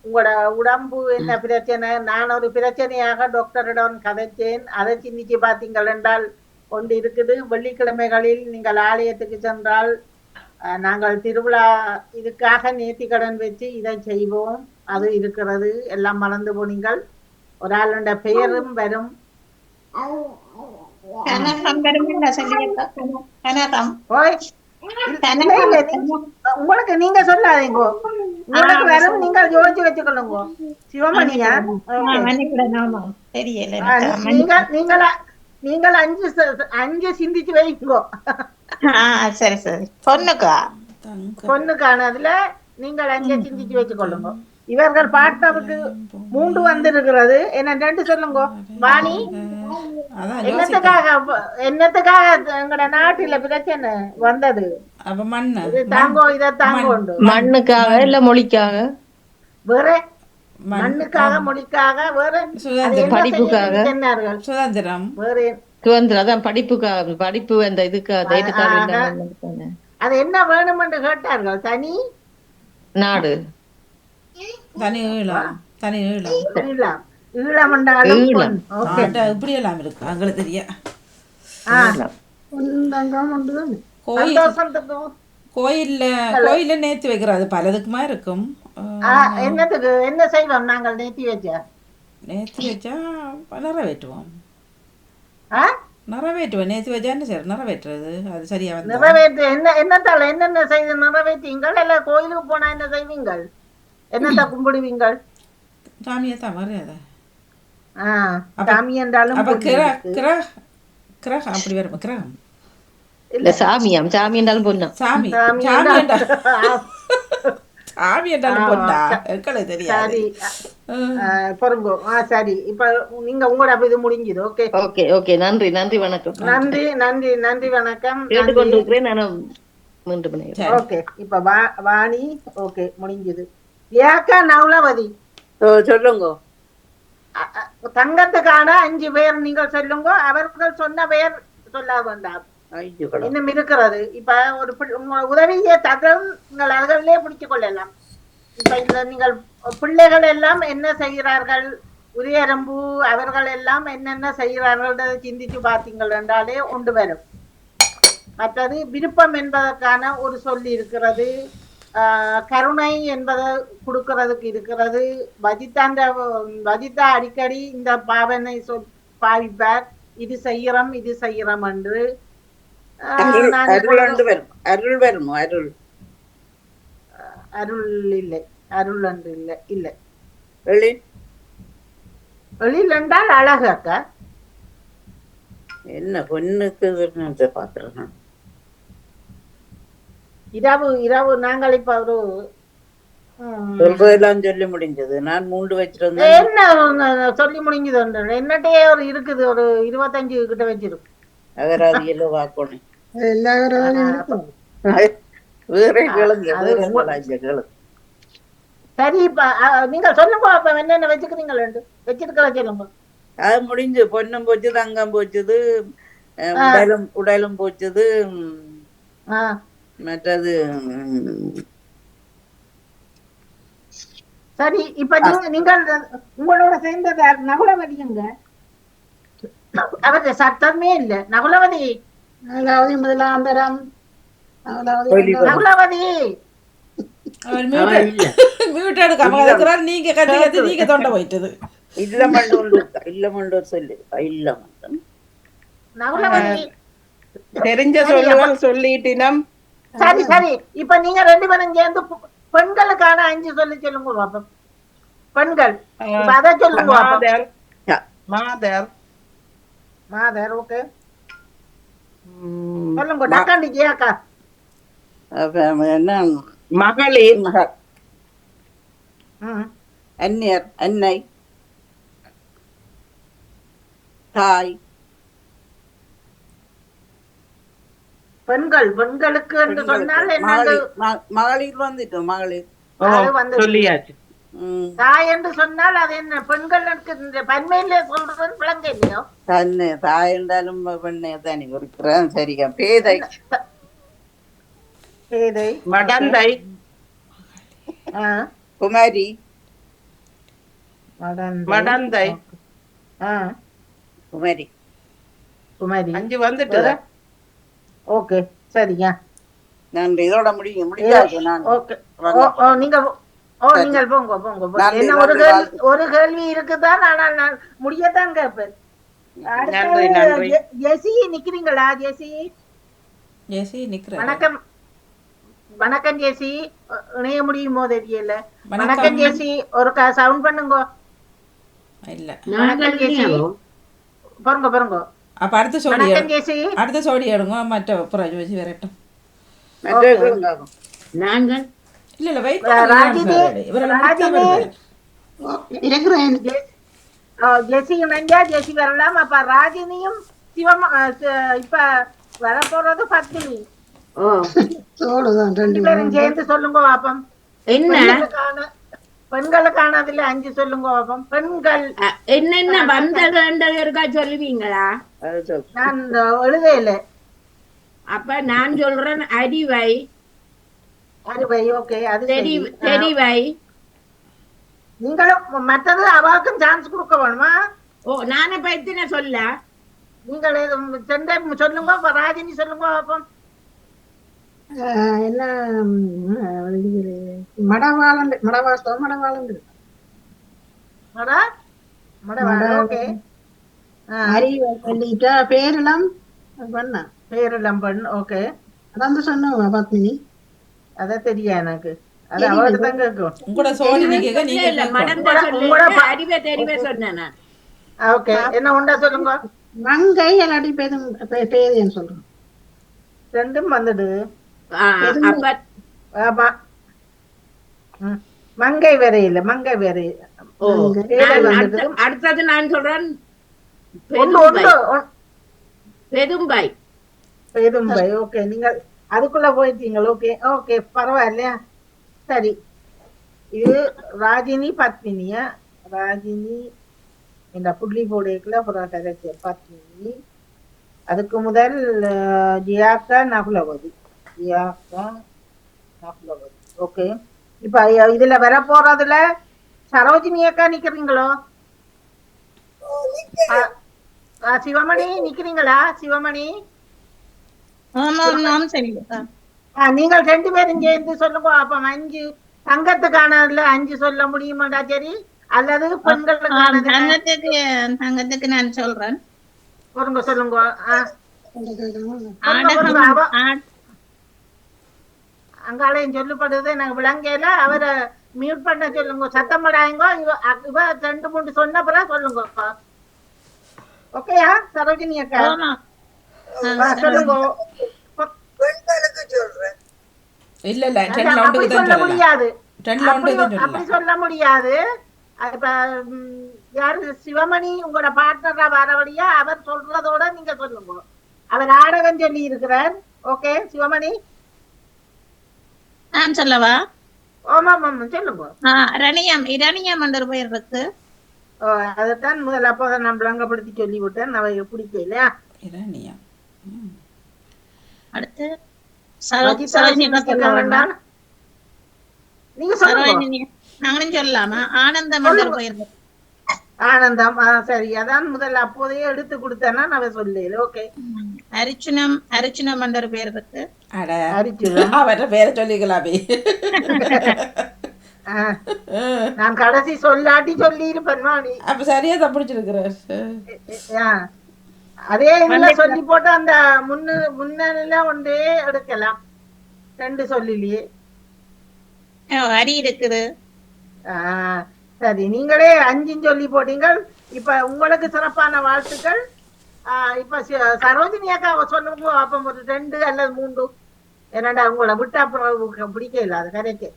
உங்களோட உடம்பு என்ன பிரச்சனை? நான் ஒரு பிரச்சனையாக டாக்டரிடம் கதைச்சேன். அதை சிந்திச்சு பார்த்தீங்கள் என்றால் ஒன்று இருக்குது. வெள்ளிக்கிழமைகளில் நீங்கள் ஆலயத்துக்கு சென்றால் நாங்கள் திருவிழா இதுக்காக நேர்த்திக்கடன் வச்சு இதை செய்வோம். அது இருக்கிறது. எல்லாம் மறந்து போனீங்கள். ஒரு ஆளுடைய பெயரும் வரும். உங்களுக்கு நீங்க சொல்லாதீங்க. உங்களுக்கு வரும். நீங்கள் யோசிச்சு வச்சுக்கொள்ளுங்க. சிவமணியா? நீங்கள் 5 சிந்திச்சு வைங்கோ. சரி சரி. பொண்ணுக்கானதுல நீங்கள் 5 சிந்திச்சு வச்சுக்கொள்ளுங்க. இவர்கள் பார்த்ததுக்கு 3 வந்திருக்கிறது. என்ன 2 சொல்லுங்க. வாணி என்னத்துக்காக எங்கட நாட்டுல பிரச்சனை வந்தது? தாங்கோ இத தாங்கோ. மண்ணுக்காக இல்ல மொழிக்காக? வேற மண்ணுக்காக மொழிக்காக வேற படிப்புக்காக. சுதந்திரம். வேற சுதந்திரம். அதான் படிப்புக்காக. படிப்பு அந்த இதுக்காக. அது என்ன வேணும் என்று கேட்டார்கள். தனி நாடு. தனி ஈழம். தனி ஈழம். ஈழம் என்றாலும் இப்படி எல்லாம் இருக்கு. அங்களுக்கு தெரிய கோயில்ல நேர்த்தி வைக்கிறது பலதுக்குமா இருக்கும். என்னத்துக்கு என்ன செய்வோம் நாங்கள் நேர்த்தி வச்சா? நேர்த்தி வச்சா நிறைவேற்றுவோம். நிறைவேற்றுவோம். நேர்த்தி வச்சா என்ன சரி நிறைவேற்றுறது? அது சரியா வந்து நிறைவேற்று என்னத்தால என்னென்ன செய்து நிறைவேற்றீங்கள்? எல்லாம் கோயிலுக்கு போனா என்ன செய்வீங்கள்? என்னத்த கும்பிடுவீங்கள்? சாமியத்தான் மரியாதை. சாமி என்றாலும் கிரகம் அப்படி வரும். கிரகம் இல்ல சாமியாம். சாமி என்றாலும் பொண்ணா? சாமி சாமி என்றாலும் பொண்ணா? எங்களுக்கு தெரியாது. பொறுங்கோ. சரி. இப்ப நீங்க உங்களோட இது முடிஞ்சது. Okay okay okay. நன்றி நன்றி வணக்கம். நன்றி நன்றி நன்றி வணக்கம். கேட்டுக்கொண்டிருக்கிறேன். நானும் மீண்டும் பண்ணி. ஓகே. இப்ப வாணி ஓகே முடிஞ்சது. ஏக்கா நவுலவதி சொல்லுங்க. தங்கத்துக்கான 5 பேர் நீங்கள் சொல்லுங்க. அவர்கள் சொன்ன பெயர் சொல்ல வேண்டாம். இன்னும் இருக்கிறது. இப்ப ஒரு உதவியை தரம் நீங்கள் அவர்களே பிடிச்சு கொள்ளலாம். இப்ப இந்த நீங்கள் பிள்ளைகள் எல்லாம் என்ன செய்கிறார்கள்? உரியரம்பு அவர்கள் எல்லாம் என்னென்ன செய்கிறார்கள் சிந்திச்சு பார்த்தீங்கள் என்றாலே ஒன்று வரும். மற்றது விருப்பம் என்பதற்கான ஒரு சொல்லி இருக்கிறது. கருணை என்பதை கொடுக்கறதுக்கு இருக்கிறது. வஜிதா அடிக்கடி இந்த பாவனை பாவிப்பார். இது செய்யறோம் இது செய்யறோம் என்று. அருள் இல்லை. அருள் என்று இல்லை. இல்லை. எழில் என்றால் அழகு. அக்கா என்ன பொண்ணுக்கு பாக்குறேன். இரவு இரவு நாங்கள் இப்ப ஒரு சொல்றதெல்லாம் சொல்லி முடிஞ்சது. நான் 3 வச்சிருந்தேன். என்ன சொல்லி முடிஞ்சது என்னட்டையே ஒரு இருக்குது ஒரு 25 கிட்ட வச்சிருக்கு. அகராதியில வாக்கணும். எல்லா அகராதியும் இருக்கும். வேற கேளுங்க, வேற கேளுங்க. சரி, இப்ப நீங்க சொல்லுங்க அப்ப என்னென்ன வச்சுக்கிறீங்களா வச்சிருக்கல சொல்லுங்க. அது முடிஞ்சு. பொன்னும் போச்சு, தங்கம் போச்சுது, உடலும் போச்சுது, மற்றது. சரி, இப்ப நீங்கள் உங்களோட சேர்ந்தது நகுலவதிங்க. அவருக்கு சத்தமே இல்ல. நகுலவதி நகுலவதி முதலாந்தரம் நகுலவதி மியூட் எடுக்காம இருக்கிறார். நீங்க கத்தி கத்தி நீங்க தொண்டை போயிட்டது. இல்லமண்டோர் சொல்லு. நகுலவதி தெரிஞ்ச சொல்லுவாங்க சொல்லிட்டினம். சரி சரி, இப்ப நீங்க 2 பேரும் சேர்ந்து பெண்களுக்கான 5 சொல்லி சொல்லுங்க பாப்போம். பெண்கள் அதை சொல்லுங்க. மாதர் ஓகே சொல்லுங்க. டக்காண்டி ஜியாக்கா. என்ன மகளிர், அந்நியர், அன்னை, தாய். பெண்கள் பெண்களுக்கு என்று சொன்னால் மகளிர் வந்துட்டோம். மகளிர் சொல்லியாச்சு. தாய் என்று சொன்னால் அது என்ன? பெண்களுக்கு இந்த பன்மையில சொல்றது விளங்க இல்லையோ? தன்னை தாய் என்றாலும் பெண்ணை தானே குறிக்கிறேன். சரியா? பேதை, பேதை, மடந்தை, குமாரி, மடந்தை, குமாரி. குமாரி 5 வந்துட்டு. ஓகே சரியா. நன்றி. இதோட முடியாது. நீங்க நீங்கள் போங்க போங்க. என்ன ஒரு கேள்வி இருக்குதான், ஆனால் நான் முடியத்தான் கேட்பேன். ஜெசி நிக்கிறீங்களா? ஜெசி நிக்கிறேன். வணக்கம். வணக்கம் ஜெசி. இணைய முடியுமோ தெரியல. வணக்கம் ஜெசி. ஒரு சவுண்ட் பண்ணுங்க. இல்ல வணக்கம் ஜெசி. பாருங்க பாருங்க. அப்ப அடுத்த சோடி எடுங்க. மற்ற புறம் ஜோசி வரட்டும். நாங்கள் இல்ல வெயிட் ஜெசி வரலாம். அப்ப ராஜினியும் சிவம் இப்ப வரப்போறது பத்மினி. சேர்ந்து சொல்லுங்க பாப்பம். என்ன பெண்களுக்கானதுல 5 சொல்லுங்க பாப்பம். பெண்கள் என்னென்ன வந்தது இருக்கா சொல்லுவீங்களா? நான் எழுதையில. அப்ப நான் சொல்றேன் அறிவை. ஓகே, அது தெரிவை. நீங்களும் மற்றது அவாவுக்கும் சான்ஸ் கொடுக்க வேணுமா? நானே பத்தின சொல்ல. நீங்கள் சொல்லுங்க. ராஜினி சொல்லுங்க பாப்போம். என்ன மடவாளன் அறிவை சொல்லிட்டா. பேரெல்லாம் பெண். ஓகே, அதான் சொன்ன பத்மினி. அத தெரியா எனக்கு. அது அவருக்கு தான் கேட்கும். உங்களோட சோழி அறிவை தெரிவே சொன்னேன். ஓகே, என்ன உண்டா சொல்லுங்க. மங்கை அல்லாடி பேதைன்னு சொல்றோம். 2ம் வந்துடு. மங்கை வேற இல்ல. மங்கை வேற. அடுத்தது நான் சொல்றேன் பெதும்பை. பெதும்பை. ஓகே, நீங்க அதுக்குள்ள போயிட்டீங்க. ஓகே ஓகே, பரவாயில்லையா? சரி, இது ராஜினி பத்மினியா? ராஜினி இந்த புள்ளி போடைக்குள்ள பத்மினி. அதுக்கு முதல் ஜியாக்கா நகுலவதி. ஓகே, இப்ப இதுல வர போறதுல சரோஜினி அக்கா நிக்கிறீங்களோ? சிவமணி நிக்கிறீங்களா? சிவமணி நீங்கள் 2 பேரும் சேர்ந்து சொல்லுங்க. அப்ப 5 தங்கத்துக்கானதுல 5 சொல்ல முடியுமாடா? சரி, அல்லது தங்கத்துக்கு நான் சொல்றேன். சொல்லுங்க. அங்காலையும் சொல்லப்படுது எனக்கு விளங்கையில. அவரை மியூட் பண்ண சொல்லுங்க. சத்தம் படாங்க. இவ 2-3 சொன்ன பிறகு சொல்லுங்க. ஓகேயா சரோஜினி அக்கா? சொல்லுங்க. இல்ல சொல்ல முடியாது. ரெண்டுல ஒன்று தான் அப்படி சொல்லலாம். சொல்ல முடியாது. இப்ப யாரு சிவமணி உங்களோட பார்ட்னரா வரவழியா அவர் சொல்றதோட நீங்க சொல்லுங்க. அவர் ஆடகம் சொல்லி இருக்கிறார். ஓகே சிவமணி நான் சொல்லவா? ஆமா ஆமா சொல்லுங்க. இரணியம் என்ற பெயர் இருக்கு. அதைத்தான் முதல்ல அப்போ நான் விளங்கப்படுத்தி சொல்லி விட்டேன். அவை பிடிக்கல. இரணியம். அடுத்து நீங்க சொல்லுங்க. நாங்களும் சொல்லலாமா? ஆனந்தம் என்ற பெயர். ஆனந்தம் சரி. அதான் முதல்ல அப்போதையே எடுத்து கொடுத்தேன்னா நான் சொல்லல. ஓகே அரிச்சுனம் என்ற பெயர் இருக்கு. அவர பேரை சொல்லிக்கலாமே. நான் கடைசி சொல்லாட்டி சொல்லி இருப்பேன். அப்ப சரியா தான் பிடிச்சிருக்கிறார். அதே இதுல சொல்லி போட்டு அந்த முன்ன ஒன்றே எடுக்கலாம். ரெண்டு சொல்லிலேயே அரி இருக்குது. சரி நீங்களே 5 சொல்லி போட்டீங்க. இப்ப உங்களுக்கு சிறப்பான வாழ்த்துக்கள். இப்ப சரோஜினி அக்கா சொல்லுங்க. அப்ப ஒரு 2 அல்லது 3 என்னடா உங்களை விட்டா பிடிக்கல. அது கரைக்கு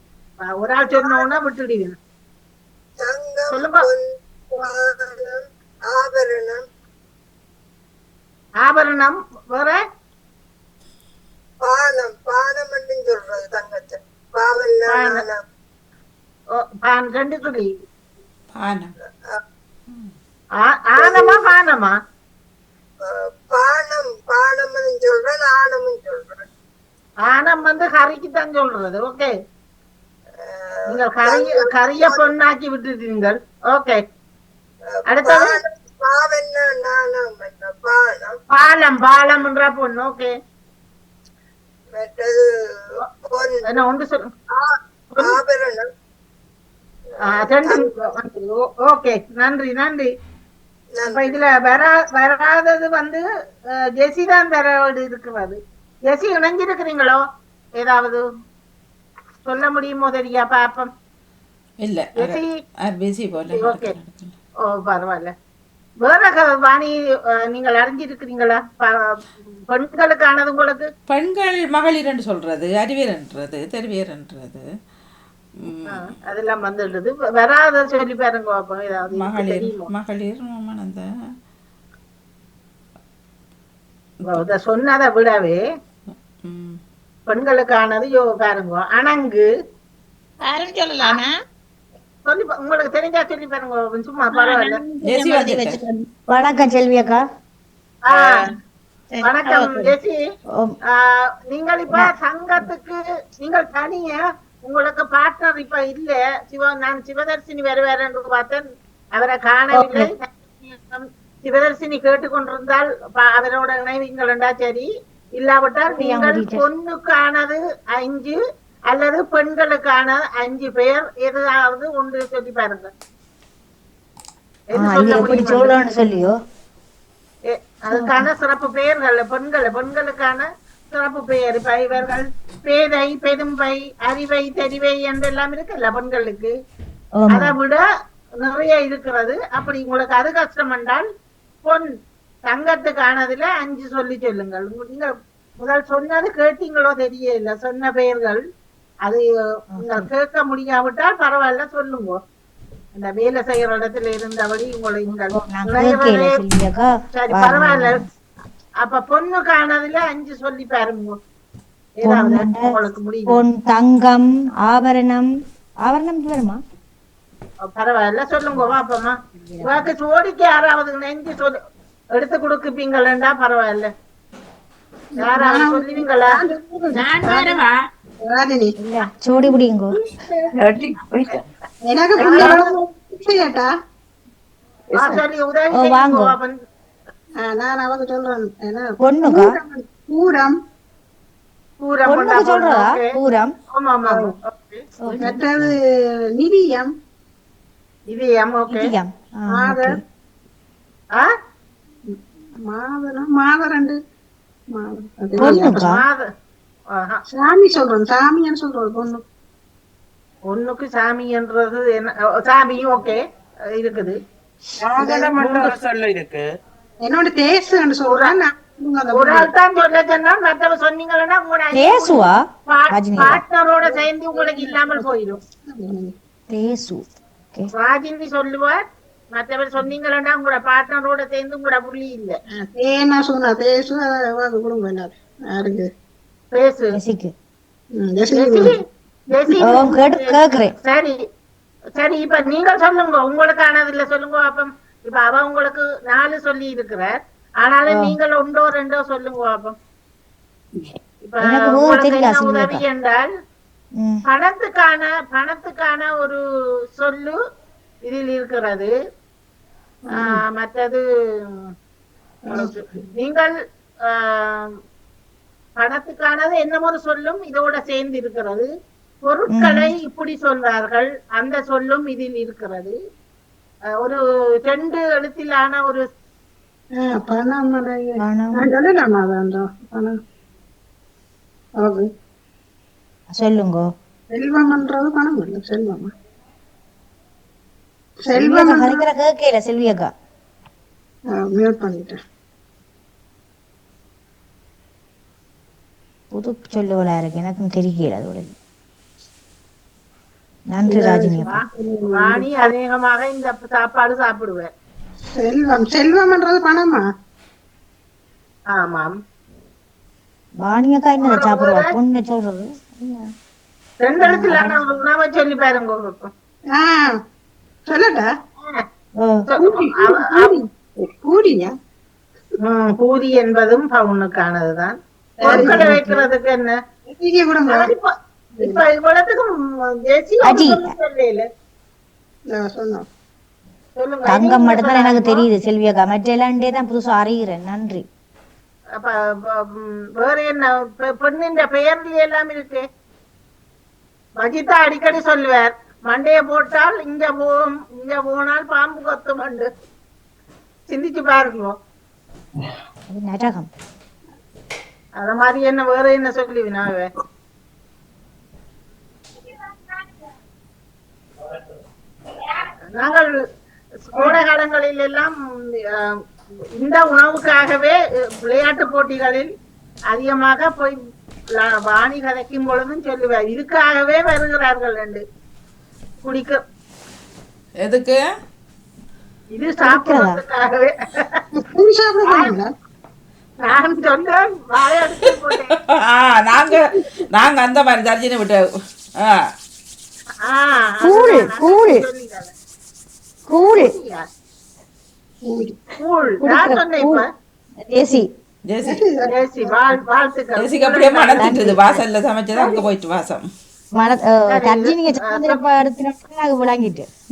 ஒரு ஆள் சொன்னோன்னா விட்டுடுவீங்க. சொல்லுங்க. ஆபரணம் வேற சொல்றது தங்கத்தை 2 சொல்லி ஆனமா பானமா சொல்றது ஆனம் வந்து கறிக்குத்தான் சொல்றது. ஓகே நீங்கள் கரிய பொண்ணாக்கி விட்டுட்டீங்கள். ஓகே அடுத்தது பாலம் என்ற பொண்ணு. ஓகே என்ன ஒன்று சொல்லுங்க. ஓகே நன்றி நன்றி. இப்ப இதுல வராதது வந்து ஜெசி தான் வர இருக்கிறது. ஜெசி இணைஞ்சிருக்கிறீங்களோ? ஏதாவது சொல்ல முடியுமோ? தெரியா பாப்பம். இல்ல ஜெசி ஓகே. ஓ பரவாயில்ல. வேற வாணி நீங்கள் அறிஞ்சிருக்கிறீங்களா? பெண்களுக்கானது உங்களுக்கு பெண்கள் மகளிர் என்று சொல்றது, அறிவியல் என்றது, தெருவியல் என்றது அதெல்லாம் வந்துடுது. வராத சொல்லி பாருங்க. மகளிர் மகளிர் சொன்னதை விடவே பெண்களுக்கானது பாருங்க. அணங்கு சொல்லலாமா? சொல்லி உங்களுக்கு தெரிஞ்சா சொல்லி பாருங்க. சும்மா பரவாயில்ல. வணக்கம் செல்வி அக்கா. வணக்கம் ஜெசி. நீங்கள் இப்ப சங்கத்துக்கு நீங்கள் தனியா உங்களுக்கு பார்ட்னர் இப்ப இல்ல. நான் சிவதர்சினி வேற என்று பார்த்தேன். அவரை காணவில்லை. சிவதர்சினி கேட்டுக்கொண்டிருந்தால் அவரோட இணைவீங்களா? சரி. இல்லாவிட்டால் நீங்கள் பொண்ணுக்கானது 5 அல்லது பெண்களுக்கான 5 பேர் ஏதாவது ஒன்று சொல்லி பாருங்க. சொல்லியோ அதுக்கான சிறப்பு பெயர்கள் பெண்களுக்கான சிறப்பு பெயர். இப்ப இவர்கள் பேதை, பெரும்பை, அறிவை, தெரிவை என்றெல்லாம் இருக்குல்ல பெண்களுக்கு. அதை விட நிறைய இருக்கிறது. அப்படி உங்களுக்கு அது கஷ்டம் என்றால் பொன் தங்கத்துக்கானதுல 5 சொல்லி சொல்லுங்கள். நீங்க முதல் சொன்னது கேட்டீங்களோ தெரியல. சொன்ன பெயர்கள் அது நீங்கள் கேட்க முடியாவிட்டால் பரவாயில்ல சொல்லுங்க. அந்த வேலை செய்யற இடத்துல இருந்தபடி உங்களை சரி பரவாயில்ல. அப்ப பொண்ணுக்கானதுல 5 சொல்லி பாருங்க. உங்களுக்கு முடியும். தங்கம், ஆபரணம் வருமா? பரவாயில்ல சொல்லுங்க. பாப்பமா உனக்கு சோடிக்கு யாராவது 5 சொல்லி எடுத்து கொடுக்குப்பீங்களா? பரவாயில்ல. யாராவது சொல்லுவீங்களா? சோடி பிடிங்க. சொல்லி உதவி நான் அவங்க சொல்றேன். பூரம் சொல்றதா? பூரம். மற்றது நிதியம். ஓகே. மாதரண்டு சாமி சொல்றோம். சாமின்னு சொல்றோம். பொண்ணுக்கு சாமி என்றது என்ன? சாமி ஓகே இருக்குது. சொல்லு இருக்கு. என்னோட தேசம்னு சொல்றேன். ஒரு ஆள் தான் சொல்ல சொன்னா மத்தவ சொன்னீங்கன்னா உங்களோட தேசுவா ராஜினி பார்ட்னரோட சேர்ந்து உங்களுக்கு இல்லாமல் போயிடும். தேசு ராஜினி சொல்லுவார், மற்றவர் சொன்னீங்கன்னா உங்களோட பார்ட்னரோட சேர்ந்து உங்களோட புள்ளி இல்ல. தேனா சொன்னா தேசு குடும்பம் என்ன யாருக்கு பேசு ஜெசிக்கு சரி சரி. இப்ப நீங்க சொல்லுங்க, உங்களுக்கானது இல்ல சொல்லுங்க. அப்ப இப்ப அவ உங்களுக்கு 4 சொல்லி இருக்கிறார், ஆனாலும் நீங்கள் 1 2 சொல்லுங்க. அப்ப இப்ப உங்களுக்கு என்ன உதவி என்றால் பணத்துக்கான ஒரு சொல்லு இதில் இருக்கிறது. மற்றது நீங்கள் பணத்துக்கானது என்ன ஒரு சொல்லும் இதோட சேர்ந்து இருக்கிறது. பொருட்களை இப்படி சொல்வார்கள், அந்த சொல்லும் இதில் இருக்கிறது. ஒரு 2 எழுத்திலான ஒரு சொல்லுங்க. செல்வம்ன்றது பணம் இல்ல, செல்வமா கேட்கல செல்வியக்கா மியூட் பண்ணிட்டேன். புது சொல்லுவலா இருக்கு, எனக்கும் தெரியல அதோட. நன்றி ராஜினி. வாணி அநேகமாக இந்த சாப்பாடு சாப்பிடுவேன். செல்வம்ன்றது பணமா? ஆமாம். வாணியக்கா என்ன சாப்பிடுவா? பொண்ணு சொல்றது 2 எழுத்திலான ஒரு உணவை சொல்லி பாருங்க. சொல்லட்டா? பூரி என்பதும் பவுனுக்கானதுதான். பொருட்களை வைக்கிறதுக்கு என்ன இப்ப இவ்வளவுக்கும் தங்கம் மட்டும் தான் எனக்கு தெரியுது செல்வியக்கா, மற்றெல்லாம் தான் புதுசா அறிகிறேன். நன்றி. வேற என்ன பெண்ணின் பெயர்ல எல்லாம் இருக்கு. வஜிதா அடிக்கடி சொல்லுவார், மண்டைய போட்டால் இங்க போனால் பாம்பு கொத்து மண்டு. சிந்திச்சு பாருங்க. அத மாதிரி என்ன வேற என்ன சொல்லுவினாவே. நாங்கள் கோடை காலங்களில் எல்லாம் இந்த உணவுக்காகவே விளையாட்டு போட்டிகளில் அதிகமாக போய் வாணி கதைக்கும் பொழுதும் சொல்லுவார், இதுக்காகவே வருகிறார்கள் என்று குடிக்க. எதுக்கு? இது சாப்பிடுறதுக்காகவே. நான் சொன்னேன் வாயெடுத்து போட்டேன். நாங்க அந்த மாதிரி தர்ஜினி விட்டு வாசல்ல சமைச்சது அங்க போயிட்டு வாசம்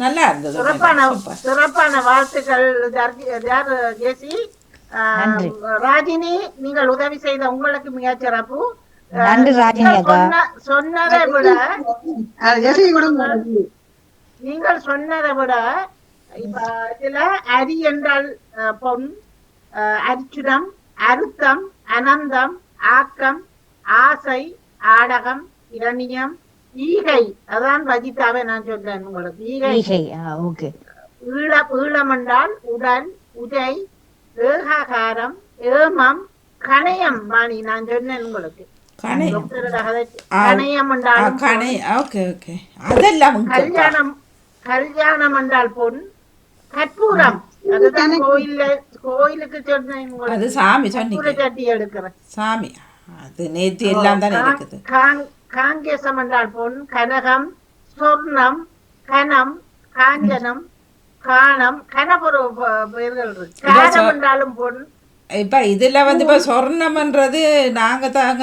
நல்லா இருந்தது. சிறப்பான வாழ்த்துக்கள் ராஜினி. நீங்கள் உதவி செய்த உங்களுக்கு மிக சிறப்பு. சொன்னதை விட நீங்கள் சொன்னதை விட இப்ப இதுல அரி என்றால் பொன், அரிச்சுடம், அருத்தம், அனந்தம், ஆக்கம், ஆசை, ஆடகம், இரணியம், ஈகை. அதான் வஜிதாவை நான் சொல்றேன் உங்களுக்கு. ஈகை ஈழம் என்றால் உடல், உதை, ஏகாகாரம், ஏமம், கணையம். வாணி நான் சொன்னேன் உங்களுக்கு. கல்யாணம் என்றால் பொன், கற்பூரம். அதுதான் கோயிலுக்கு சொன்னேன். சாமி சட்டி எடுக்கிறேன் சாமி. அது நேத்து எல்லாம் தான் இருக்குது. காங்கேசம் என்றால் பொன், கனகம், சொர்ணம், கனம், காஞ்சனம், காணம், கனபுர பெயர்கள் இருக்கு. காரம் என்றாலும் பொன். இப்ப இதுல இப்ப சொர்ணம்ன்றது நாங்க தாங்க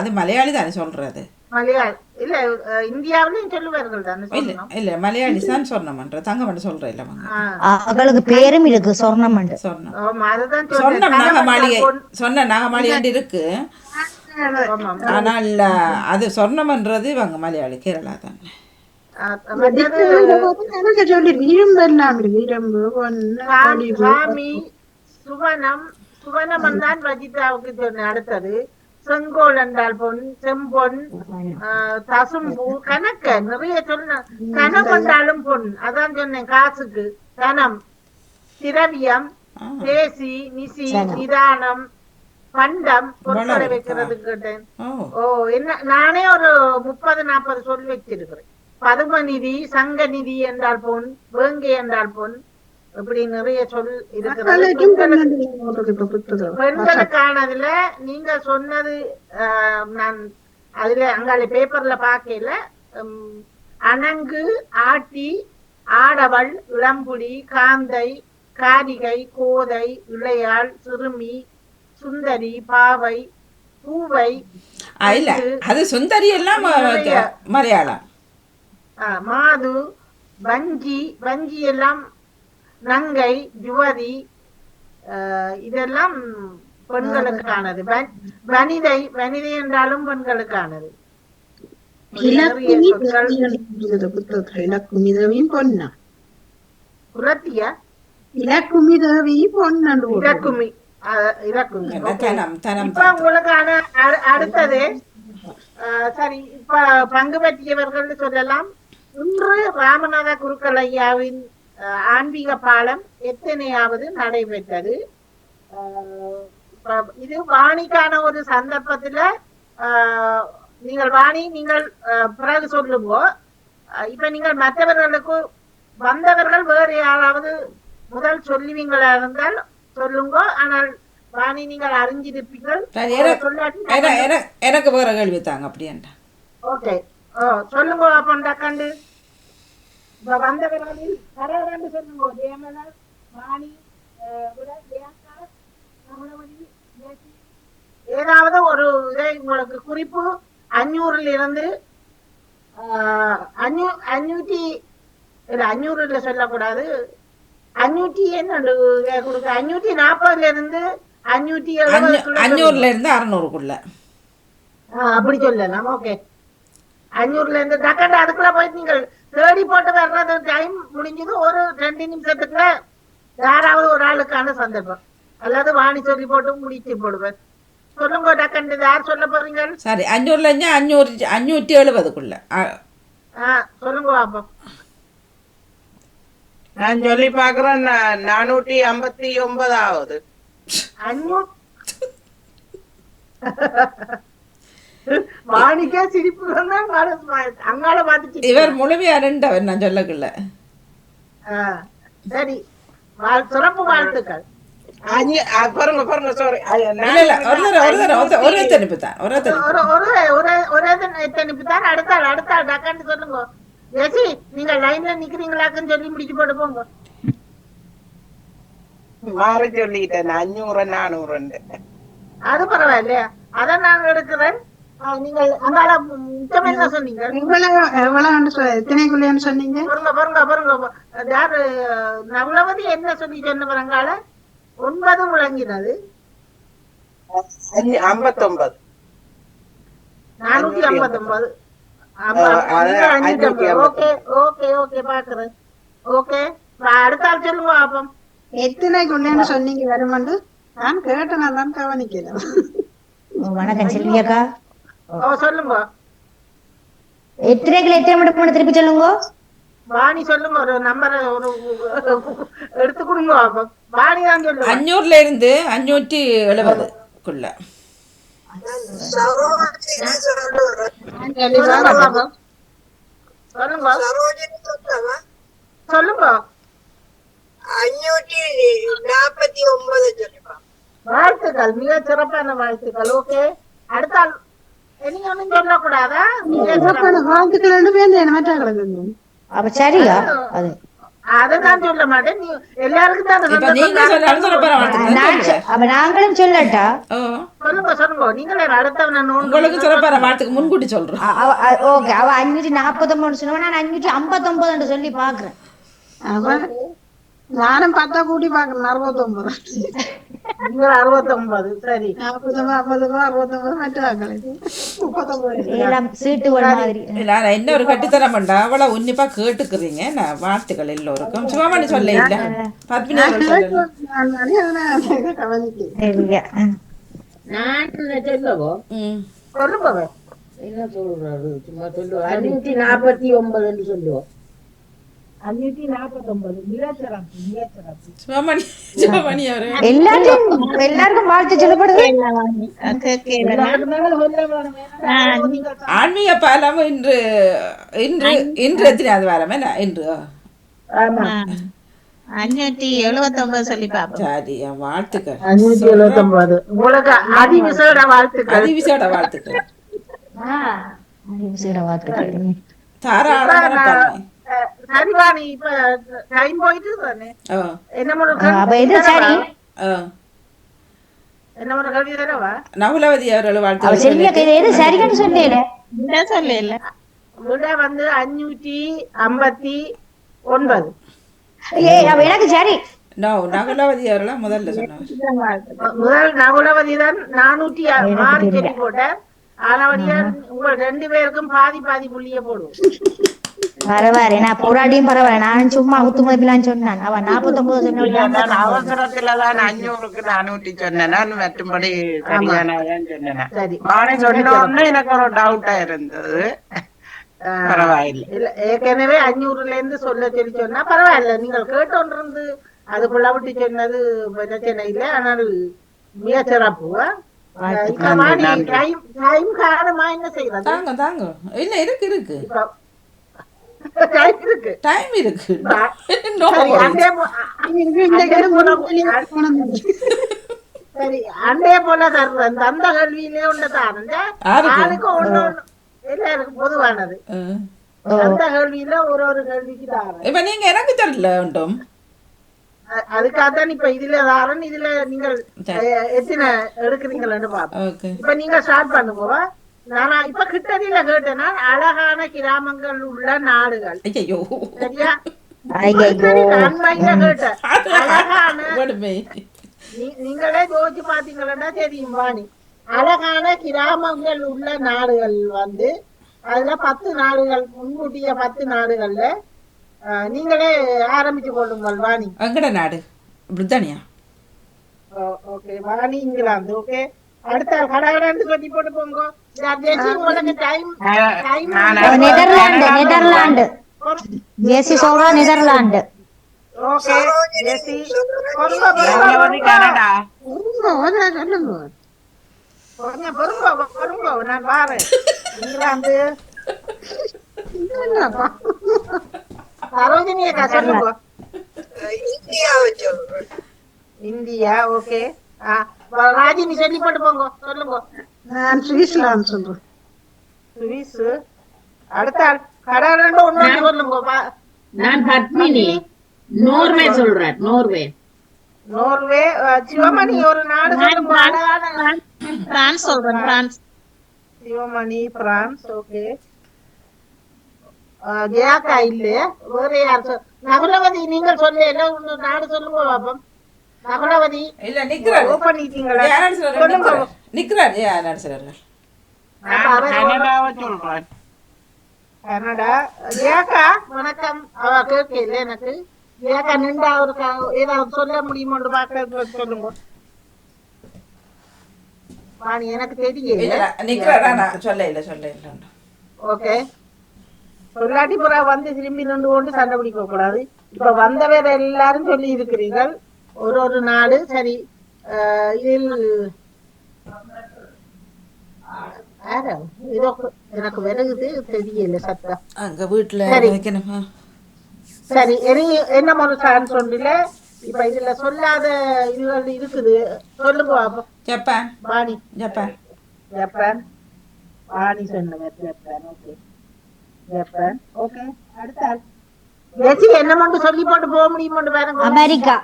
அது மலையாளி தானே சொல்றது. மலையாளி இல்ல, இந்தியாவிலும் சொல்லுவார்கள் தானே. இல்ல மலையாளி தான் சொர்ணம்ன்ற தங்கம் சொல்ற இல்ல. அவங்களுக்கு பேரும் இருக்கு சொர்ணம். சொர்ணம் நாகமாளிகை சொன்ன நாகமாளிகை இருக்கு. ஆனால் அது சொர்ணம்ன்றது இவங்க மலையாளி கேரளா தான். சுவனம் தான் வஜிதாவுக்கு சொன்ன. அடுத்தது செங்கோல் என்றால் பொன், செம்பொன், தசும்பு, கணக்க நிறைய சொன்ன. கனம் என்றாலும் பொன், அதான் சொன்னேன். காசுக்கு கனம், திரவியம், தேசி, நிசி, நிதானம், பண்டம் பொருட்களை வைக்கிறதுக்கு கேட்டேன். ஓ என்ன நானே ஒரு 30-40 சொல் வச்சிருக்கிறேன். பதுமநிதி, சங்க நிதி என்றால் பொன், வேங்கை என்றால் பொன், இப்படி நிறைய சொல் இருக்கிறது. பெண்களுக்கானதுல நீங்க சொன்னது நான் அதுல அங்கால பேப்பர்ல பாக்கல. அணங்கு, ஆட்டி, ஆடவள், இளம்புடி, காந்தை, காரிகை, கோதை, இளையாள், சிறுமி, சுந்தரி, பாவை, பூவை. இல்ல அது சுந்தரி எல்லாம் மலையாளம். மாது, வஞ்சி, வஞ்சி எல்லாம் நங்கை, யுவதி, இதெல்லாம் பெண்களுக்கானது. வனிதை, வனிதை என்றாலும் பெண்களுக்கானது. புரத்தியா இலக்குமி தேவி பொன்னண்டு இலக்குமி இலக்குமி. இப்ப உங்களுக்கான அடுத்தது சரி. இப்ப பங்கு பற்றியவர்கள் சொல்லலாம். இன்று ராமநாத குருக்கள் ஐயாவின் ஆன்மீக பாலம் எத்தனையாவது நடைபெற்றது? இது வாணிக்கான ஒரு சந்தர்ப்பத்துல நீங்கள் வாணி நீங்கள் பிறகு சொல்லுங்க. இப்ப நீங்கள் மற்றவர்களுக்கு வந்தவர்கள் வேறு யாராவது முதல் சொல்லுவீங்களா இருந்தால் சொல்லுங்க. ஆனால் வாணி நீங்கள் அறிஞ்சிருப்பீர்கள். எனக்கு வேற கேள்வி தாங்க அப்படின்டா. ஓகே சொல்லுங்க. அப்பண்டா கண்டு வந்தவர்களில் கரகண்டு சொல்லுங்க. ஜெயமலர், வாணி, ஏதாவது ஒரு இதை உங்களுக்கு குறிப்பு. 500 இருந்து 500 500 சொல்லக்கூடாது. 500 என்ன கொடுக்க 540 இருந்து 570 500 இருந்து 600க்குள்ள அப்படி சொல்லலாம். ஓகே 500 இருந்து டக்கண்டு அதுக்குள்ள போயிட்டு நீங்கள் தேடி போட்டு வர்றது டைம் முடிஞ்சது. ஒரு 2 நிமிஷத்துக்குள்ள யாராவது ஒரு ஆளுக்கான சந்தர்ப்பம் அல்லது வாணி சொல்லி போட்டு முடிச்சு போடுவேன். சொல்லுங்க டக்கண்டு யார் சொல்ல போறீங்க? சரி 500 570க்குள்ள சொல்லுங்க பாப்போம். நான் சொல்லி பாக்குறேன். 459 வாணிக்கே சிரிப்பு அங்கால பாத்து இவர் முழுமையா ரெண்டவர் நான் சொல்லக்குள்ள. சரி சிறப்பு வாழ்த்துக்கள். பாருங்க பாருங்க சாரி ஒரே அடுத்த டக்கான்னு சொல்லுங்க. ஜெசி நீங்க லைன்ல நிக்கிறீங்களாக்குன்னு சொல்லி முடிச்சு போட்டு போங்க. மாறி சொல்லிட்டேன் 500 400. அது பரவாயில்லையா? அதான் நான் எடுக்கிறேன். நீங்கள் அங்கால மிச்சம் என்ன சொன்னீங்க? எத்தனைக்குள்ளேன்னு சொன்னீங்க? பாருங்க யாரு நவலவதி என்ன சொல்லி சொன்ன அங்கால 9 முழங்கினது 59 459. ஓகே பாக்குறேன். ஓகே அடுத்த ஆள் சொல்லுங்க பாப்போம். எத்தனைக்குள்ளேன்னு சொன்னீங்க வருமாண்டு? நான் கேட்டேன், நான் கவனிக்கல. வணக்கம் செல்வியக்கா. சொல்லுங்க. எத்தனைக்குள்ள எத்தனை மட்டும் திருப்பி சொல்லுங்க. வாணி சொல்லுங்க. ஒரு நம்பரை ஒரு எடுத்து கொடுங்க பாப்போம். வாணி தான் சொல்லுங்க. 500 இருந்து 570க்குள்ள. சொல்லுங்க. 549. வாழ்த்துக்கள், மிக சிறப்பான வாழ்த்துக்கள். ஓகே அடுத்த நீங்க ஒண்ணும் சொல்லக்கூடாதா? அப்ப சரியா? அதான் சொல்ல மாட்டேன். நீ எல்லாருக்கும் தான் நாங்களும் சொல்லட்டா? சொல்லுங்க. நீங்களே அடுத்தவன் உங்களுக்கு சிறப்பான வாழ்த்துக்கு முன்கூட்டி சொல்றோம். ஓகே அவ 549 சொன்னா நான் 559 சொல்லி பாக்குறேன். நானும் 10 கூட்டி பாக்குறேன். 69. 69. சரி 40 50 69 மற்றாக்களுக்கு 39 எல்லாம் சீட்டு ஒரு மாதிரி. நான் என்ன ஒரு கட்டித்தரம் பண்ணா அவ்வளவு உன்னிப்பா கேட்டுக்கிறீங்க. நான் வாழ்த்துக்கள் எல்லோருக்கும். சுவாமணி சொல்ல இல்ல பத்மினி நான் சொல்லவோ சொல்லுங்க. என்ன சொல்றாரு? சும்மா சொல்லுவோம். 549 சொல்லுவோம். 549 மிகச்சிறப்பு மிகச்சிறப்பு. சிவமணி அவர்கள் எல்லாருக்கும் வாழ்த்து சொல்லப்படுது. ஆன்மீக பாலம் இன்று இன்று இன்று எத்தனையாவது வாரம் என்ன இன்று? 579 சொல்லி பாப்போம். சரி, வாழ்த்துக்கள். 579 உங்களுக்கு அதிவிசேட வாழ்த்துக்கள். அதிவிசேட வாழ்த்துக்கள். சரிவாணி இப்ப டைம் போயிட்டு தானே என்ன ஒரு கல்வி தரவா நகுலவதி அவர்கள் வாழ்த்து விட வந்து 559. எனக்கு சரி நகுலவதி அவர்களா முதல்ல சொன்னார். முதல் நகுலவதி தான் 406 சொல்லி போட்டார். ஆனவடியா உங்க 2 பேருக்கும் பாதி பாதி புள்ளிய போடுவோம். பரவாயில்ல, நான் போராடியும் பரவாயில்ல. நான் சும்மா ஊத்துமதிப்பிலான்னு சொன்னான். அவன் 49 சொன்னான். அவசரத்துலதான் 500க்கு 400 சொன்னேன். மற்றபடி சரியானதான் சொன்னேன். சொன்னோன்னு எனக்கு ஒரு டவுட்டா இருந்தது. பரவாயில்ல, ஏற்கனவே 500ல இருந்து சொல்ல சொல்லி சொன்னா பரவாயில்ல. நீங்கள் கேட்டோன்றிருந்து அதுக்குள்ள விட்டு சொன்னது பிரச்சனை இல்லை. ஆனால் மிக சிறப்பு. டைம் காரணமா என்ன செய்யறது? தாங்க தாங்க இல்ல இருக்கு இருக்கு டைம் இருக்கு. சரி, அண்டே போல தர்றேன். தந்த கல்வியிலே ஒண்ணு தாருங்க. ஆளுக்கு ஒண்ணு எல்லாருக்கும் பொதுவானது. அந்த கேள்வியில ஒரு கேள்விக்கு தாரேன். இப்ப நீங்க எனக்கு தெரியல உண்டும். அதுக்காகத்தான் இப்ப இதுல தாரன். இதுல நீங்கள் எத்தனை எடுக்கிறீங்கன்னு பாப்போம். இப்ப நீங்க ஸ்டார்ட் பண்ணுங்க. நானா இப்ப கிட்டடியில கேட்டேன்னா அழகான கிராமங்கள் உள்ள நாடுகள். சரியா? அண்மையில கேட்டேன் அழகான. நீங்களே யோசிச்சு பாத்தீங்கன்னா தெரியும் வாணி. அழகான கிராமங்கள் உள்ள நாடுகள் வந்து அதுல 10 நாடுகள் முன்கூட்டிய 10 நாடுகள்ல நீங்களே ஆரம்பிச்சு கொள்ளுங்கள் வாணி. எங்கட நாடு பிரித்தானியா. ஓகே, வாணி இங்கிலாந்து. ஓகே, அடுத்த கடகடன்னு சொல்லி போட்டு போங்க. உங்களுக்கு டைம் நெதர்லாந்து. ஜேசி சொல்றா நெதர்லாந்து. ஓகே ஜேசி கனடா. சொல்லுங்க நான் வாரேன். இங்கிலாந்து. சரோஜினியக்கா சொல்லுங்க. இந்தியா. ஓகே, ராஜினி சொல்லி போட்டு போங்க. சொல்லுங்க. நான் சுவிட்சர்லாந்து சொல்றேன். சுவிஸ். அடுத்த கடகடன்னு ஒண்ணு சொல்லுங்க. நான் பத்மினி நோர்வே சொல்றேன். நோர்வே. சிவமணி ஒரு நாடு சொல்லுங்க. பிரான்ஸ் சொல்றேன். பிரான்ஸ். சிவமணி பிரான்ஸ். ஓகே, ஜெயாக்கா இல்ல. வேற யார்? நகுலவதி நீங்கள் சொல்ல நாடு சொல்லுங்க பாப்போம். நகுலவதி இல்ல நிக்கிறார். ஓபன் பண்ணிட்டீங்களா? சொல்லுங்க. நிக்கிறார். யார் சொல்றாங்க? கனடாவை சொல்றேன். கனடா. ஜெயாக்கா வணக்கம். அவ கேட்கல எனக்கு. ஜெயாக்கா நின்றா ஒரு ஏதாவது சொல்ல முடியுமோன்னு பாக்க சொல்லுங்க. வாணி எனக்கு தெரியல. நிக்கிறாரா? நான் சொல்ல இல்ல. ஓகே, சொல்லாட்டி புறா வந்து திரும்பி நின்று கொண்டு சண்டை பிடிக்க கூடாது. இப்ப வந்தவர் எல்லாரும் சொல்லி இருக்கிறீர்கள் ஒரு நாடு. சரி, இதில் இதோ எனக்கு வருகுது தெரியல சத்தம். அங்க வீட்டுல வைக்கணுமா? சரி, என்ன ஒரு சான்ஸ் ஒன்றுல இப்ப இதுல சொல்லாத இதுகள் இருக்குது. சொல்லுங்க பாப்போம். ஜப்பான். வாணி. ஜப்பான். வாணி சொன்னவர் ஜப்பான். Okay, Japan. ஓகே, அடுத்த ஜெசி என்ன மட்டும் சொல்லி போட்டு போக முடியுமோன்னு பாருங்க. அமெரிக்கா.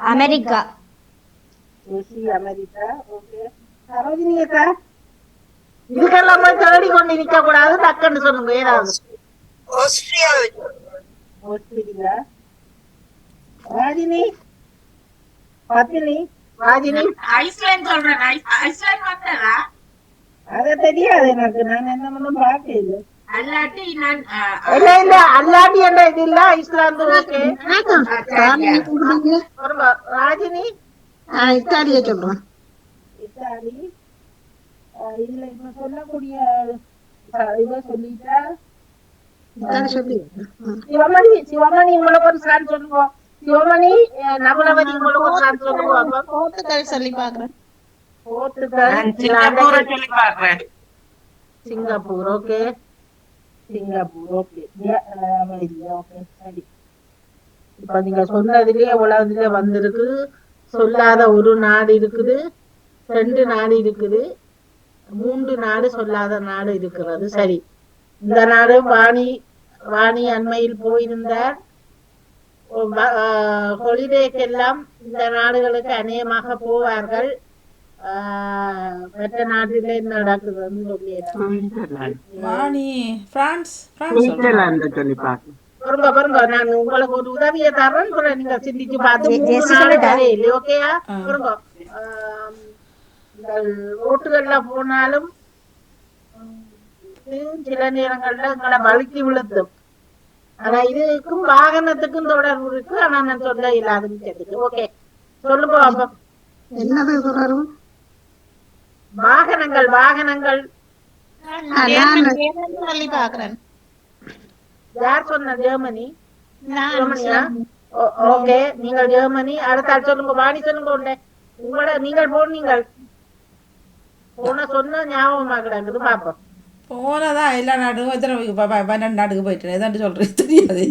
ஜெசி அமெரிக்கா. ஓகே, சரோஜினியக்கா இதுக்கெல்லாம் போய் தேடி கொண்டு நிக்க கூடாது. டக்குன்னு சொல்லுங்க ஏதாவது. ஆஸ்திரேலியா. ராஜினி ஐஸ்லாந்து சொல்றேன். ஐஸ்லாந்து வந்ததா? அத தெரியாது எனக்கு. நான் என்ன பண்ணும் பாக்கல. அல்லாட்டி நான் இல்ல அல்லாட்டி என்ற இது இல்ல. ஐஸ்லாந்து. ஓகே, ராஜினி இத்தாலிய சொல்றேன். இத்தாலி. இதுல இப்ப சொல்லக்கூடிய இவ சொல்லிட்டா இதான் சொல்லி சிவமணி உங்களுக்கு ஒரு சான் சொல்லுவோம். சிவமணி நவலவதி உங்களுக்கு ஒரு சான் சொல்லுவோம். போர்த்துகல் சொல்லி பாக்குறேன். போர்த்துகல், நான் சிங்கப்பூரை சொல்லி பார்க்கிறேன். Singapore. Okay, Singapore. Okay, okay, சரி. இப்ப நீங்க சொன்னதுலயே உலகத்திலே வந்திருக்கு. சொல்லாத ஒரு நாடு இருக்குது, 2 நாடு இருக்குது, 3 நாடு சொல்லாத நாடு இருக்கிறது. சரி, இந்த நாடு வாணி அண்மையில் போயிருந்தார். ஹொலிடேக்கெல்லாம் இந்த நாடுகளுக்கு அநேகமாக போவார்கள். மற்ற நாட்டிலே என்ன நடக்குதுன்னு சொல்லிடுறேன். வாணி பிரான்ஸ் சுவிட்சர்லாந்து சொல்லி பார்க்கிறேன். பாருங்க, நான் உங்களுக்கு ஒரு உதவியை தரேன். அப்புறம் நீங்க சிந்திச்சு பார்த்து 3 நாடு தரையில்லை. ஓகேயா? பாருங்க, ரோட்டுகள்ல போனாலும் சில நேரங்கள்ல எங்களை வழுக்கி விழுத்தும். ஆனா இதுக்கும் வாகனத்துக்கும் தொடர்பு இருக்கு. ஆனா நான் சொல்ல இல்லாதுன்னு கேட்டுக்கு. ஓகே, சொல்லுங்க. அப்ப என்னது தொடரும்? வாகனங்கள் சொல்லி பாக்குறேன். யார் சொன்ன? ஜெர்மனி. நான் ஜெர்மனியா? ஓகே, நீங்கள் ஜெர்மனி. அடுத்த ஆள் சொல்லுங்க. வாணி சொல்லுங்க. உங்களோட நீங்கள் போன சொன்ன ஞாபகமா கிடக்குது. பாப்போம். போனதான் எல்லா நாட்டுக்கும் எத்தனை 12 நாட்டுக்கு போயிட்டேன். எதாண்டு சொல்றது தெரியாது.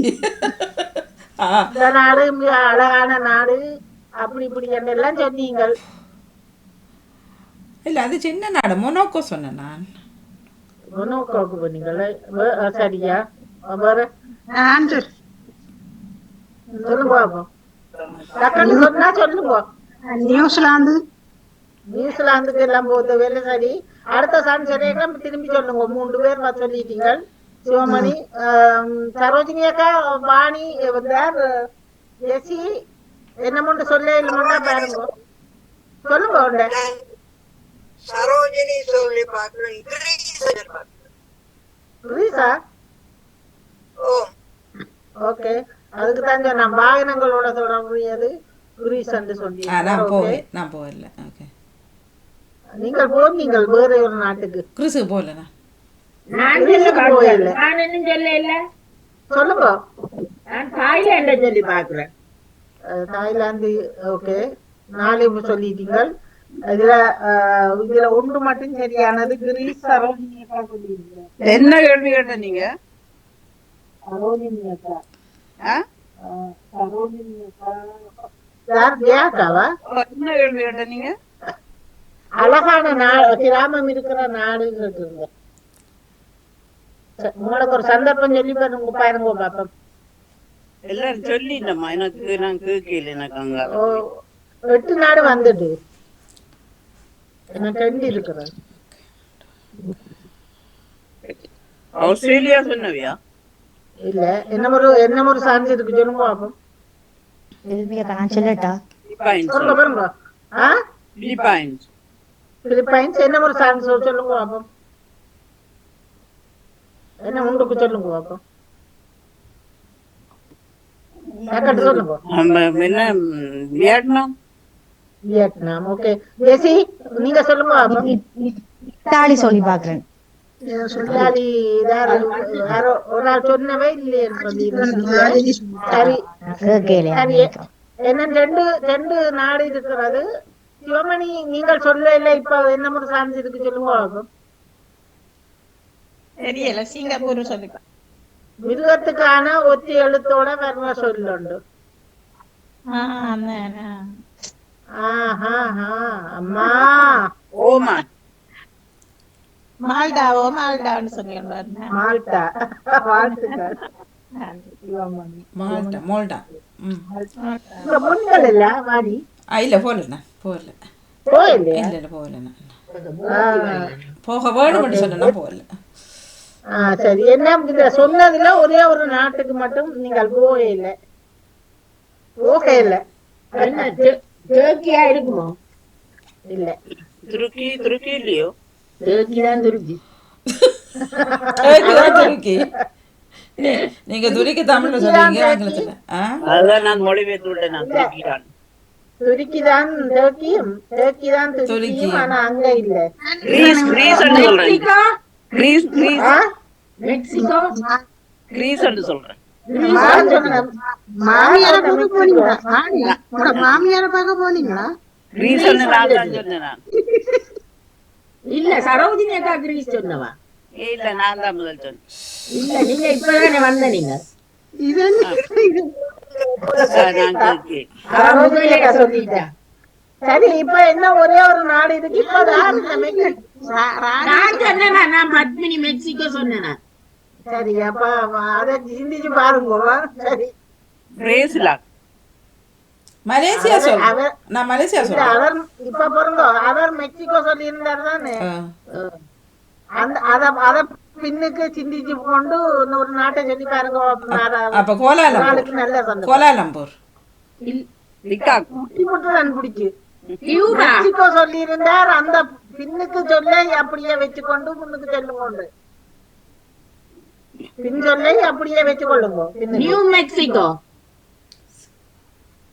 இந்த நாடு மிக அழகான நாடு, அப்படி இப்படி எல்லாம் சொன்னீங்க. இல்ல அது சின்ன நாடு, மொனாக்கோ சொன்னேன் நான். மொனாக்கோக்கு போனீங்களா? சரியா? வேற சொல்லுங்க பாப்போம். டக்குன்னு சொன்னா சொல்லுங்க. நியூசிலாந்துக்கு எல்லாம் போகுது. வேலை சரி. அடுத்த சான்சரையெல்லாம் திரும்பி சொல்லுங்க. 3 பேர் சொல்லிட்டீங்க. சிவமணி, சரோஜினி அக்கா, வாணி, ஜெசி, என்னமொண்டு சொல்ல இல்லைன்னா பாருங்க. சொல்லுங்க. சரோஜினி சொல்லி பார்க்கிறேன். கிரீஸா? ஓகே, அதுக்கு தான் நான் வாகனங்களோட தொடர்புடையது கிரீஸ் என்று சொல்லி. நான் போகல. ஓகே, நீங்கள் போனீங்கள் வேற ஒரு நாட்டுக்கு. கிறிஸுக்கு போகல. நான் இன்னும் சொல்ல. சொல்லுங்க. நான் தாய்லாந்து சொல்லி பாக்குறேன். தாய்லாந்து. ஓகே, 4 சொல்லிட்டீங்க. இதுல ஒன்று மட்டும் சரியானது. கிரீஸ். சரோஜினி அக்கா சொல்லிருக்கீங்க. என்ன கேள்வி கேட்ட நீங்க? சரோஜினி அக்கா. சரோஜினி அக்கா யார்? ஜெயாக்காவா? என்ன கேள்வி கேட்ட நீங்க? அழகான நாடு, கிராமம் இருக்கிற நாடு இருக்குங்க. உங்களுக்கு ஒரு சந்தர்ப்பம் சொல்லி பாருங்க பாப்போம். எல்லாரும் சொல்லிட்டம்மா, எனக்கு நான் கேட்கல. எனக்கு அங்க 8 நாடு வந்துட்டு எனக்கு 2 இருக்கிறது. ஆஸ்திரேலியா சொன்னவியா? இல்ல, என்ன ஒரு சான்ஸ் இருக்கு சொல்லுங்க பாப்போம். நான் சொல்லட்டா? பாருங்க. பிலிப்பைன்ஸ். என்ன ஒரு சான்ஸ் சொல்லுங்க பாப்போம். என்ன உங்களுக்கு சொல்லுங்க பாப்போம். சொல்லுங்க. வியட்நாம். ஓகே, ஜெசி நீங்க சொல்லுங்க பாப்போம். இத்தாலி சொல்லி பாக்குறேன். இத்தாலி யாரோ ஒரு ஆள் சொன்னவே இல்லையே. சரி, என்ன 2 நாடு இருக்கிறது. சிவமணி நீங்கள் சொல்ல இல்ல. இப்ப என்ன ஒரு சான்ஸ் இருக்கு சொல்லுங்க பாப்போம். தெரியல, சிங்கப்பூர் சொல்லிப்பா. மிருகத்துக்கான ஒத்தி எழுத்தோட வர்ற சொல்லுண்டு. அம்மா ஓமா மால்டான்னு சொல்லிடுறாரு. மால்டா. வாழ்த்துக்கள். மால்டா. முன்கள் இல்ல வாடி. இல்ல போகல. போகல. போக வேணும் சொன்னா போகல. சரி, என்ன சொன்னதுல ஒரே ஒரு நாட்டுக்கு மட்டும் நீங்கள் போகல. என்ன துருக்கியா இருக்குமோ? இல்ல, துருக்கி இல்லையோ? துருக்கி. நீங்க துருக்கி தமிழ்ல சொல்றீங்க. அதான் நான் மொழிபெயர்த்து விட்டேன். துருக்கி தான் துருக்கியும். ஆனா அங்க இல்ல. மெக்சிகோ. கிரீஸ் என்று சொல்றேன். மாமியார பார்க்க போனீங்களா? மாமியார பார்க்க போனீங்களா? கிரீஸ் என்று நான் தான் சொன்னேன். நான் இல்ல சரோஜினி அக்கா கிரீஸ் சொன்னவா? இல்ல நான் தான் முதல் சொன்னேன். இல்ல நீங்க இப்பதானே வந்த நீங்க. இது நான் கேட்கிறேன். சரோஜினி அக்கா சொல்லிட்டா. சரி இப்ப என்ன ஒரே ஒரு நாடு இருக்கு. நான் சொன்னேனா? நான் பத்மினி மெக்சிகோ சொன்னேனா? சரி அப்ப அத சிந்திச்சு பாருங்க. சரி பிரேசிலா மலேசியா சொல்லு. நான் மலேசியா இல்ல, சொல்றேன். அவர் இப்ப பாருங்க அவர் மெக்சிகோ சொல்லி இருந்தாரு தானே. அந்த அத பின்னுக்கு சிந்திச்சு கொண்டு ஒரு நாட்டை சொல்லி பாருங்க. அப்ப கோலாலம்பூர். நாளுக்கு நல்ல சந்தோஷம். கோலாலம்பூர். பிடிச்சு மெக்சிகோ சொல்லி இருந்தார். அந்த பின்னுக்கு சொல்ல அப்படியே வச்சுக்கொண்டு முன்னுக்கு சொல்லுங்க. பின் சொல்லை அப்படியே வச்சுக்கொள்ளுங்க. New Mexico.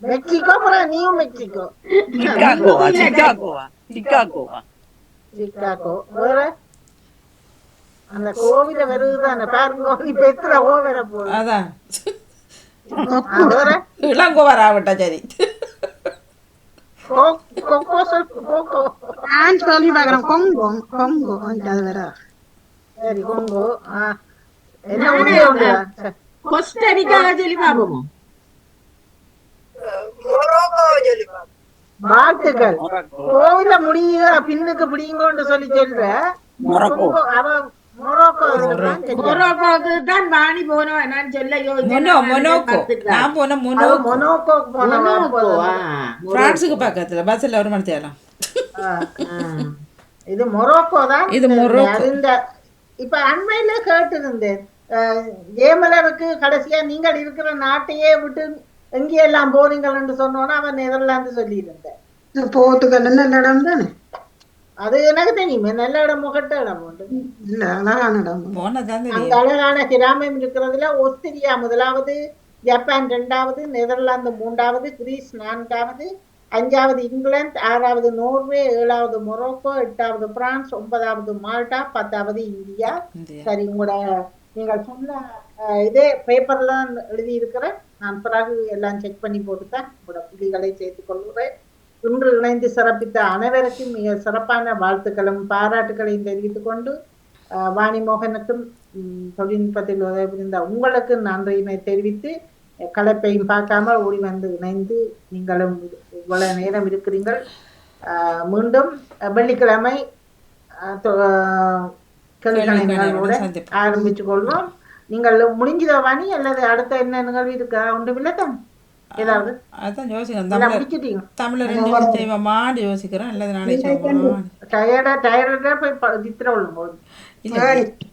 மெக்சிகோ அப்புறம் நியூ மெக்சிகோ. சிக்காகோ வேற அந்த கோவில வருதுதானே பாருங்க. இப்ப எத்தனை ஓ வர போகுது. அதான் வேற இளங்கோவா ஆகட்டா. சரி நான் சொல்லி பாக்குறேன். கொங்கோ கொங்கோ அது வேற. சரி கொங்கோ. என்ன உண்டு கோஸ்டரிக்கா சொல்லி பாப்போம். வாழ்த்துக்கள். கோவில முடியுங்க பின்னுக்கு பிடிங்கன்னு சொல்லி சொல்ற. மொரோக்கோக்கு தான் வாணி போனோம். நான் சொல்ல மொனோக்கோ. நான் போன மொனோக்கோ. பிரான்ஸுக்கு பக்கத்துல பஸ்ல ஒரு மணி தேலாம். இது மொரோக்கோ தான். இது மொரோக்கோ. இப்ப அண்மையில கேட்டு இருந்தேன். ஜேமலருக்கு கடைசியா நீங்கள் இருக்கிற நாட்டையே விட்டு எங்கெல்லாம் போறீங்கன்னு சொன்னோன்னா அவன் நெதர்லாந்து சொல்லி இருந்தேன். போர்த்துகல் நல்ல இடம் தானே. அது எனக்கு தெரியுமே. நல்ல இடம் முகட்ட இடம் உண்டு. இல்ல அழகான இடம். அந்த அழகான கிராமம் இருக்கிறதுல ஆஸ்திரியா முதலாவது, ஜப்பான் 2வது, நெதர்லாந்து 3வது, கிரீஸ் 4வது, 5வது இங்கிலாந்து, 6வது நோர்வே, 7வது மொரோக்கோ, 8வது பிரான்ஸ், 9வது மால்டா, 10வது இந்தியா. சரி உங்களோட நீங்கள் சொன்ன இதே பேப்பர்ல எழுதி இருக்கிறேன். நான் பிறகு எல்லாம் செக் பண்ணி போட்டுதான் உங்களோட புள்ளிகளை சேர்த்துக் கொள்கிறேன். இன்று இணைந்து சிறப்பித்த அனைவருக்கும் மிக சிறப்பான வாழ்த்துக்களும் பாராட்டுகளையும் தெரிவித்துக் கொண்டு வாணிமோகனுக்கும் தொழில்நுட்பத்தில் உதவி புரிந்த உங்களுக்கு நன்றியினை தெரிவித்து கலைப்பையும் பார்க்காம ஓடி வந்து இணைந்து நீங்களும் இவ்வளவு நேரம் இருக்கிறீர்கள். மீண்டும் வெள்ளிக்கிழமை கேள்விகளோட ஆரம்பிச்சுக் கொள்வோம். நீங்கள் முடிஞ்சதா வாணி அல்லது அடுத்த என்ன நிகழ்வு இருக்கா? ஒன்றும் இல்லதான் ஏதாவது அதான் யோசிக்கிறேன். தமிழர் செய்வோமான்னு யோசிக்கிறேன். அல்லது நாளை டயர்டா போய் சித்திர விழும்போது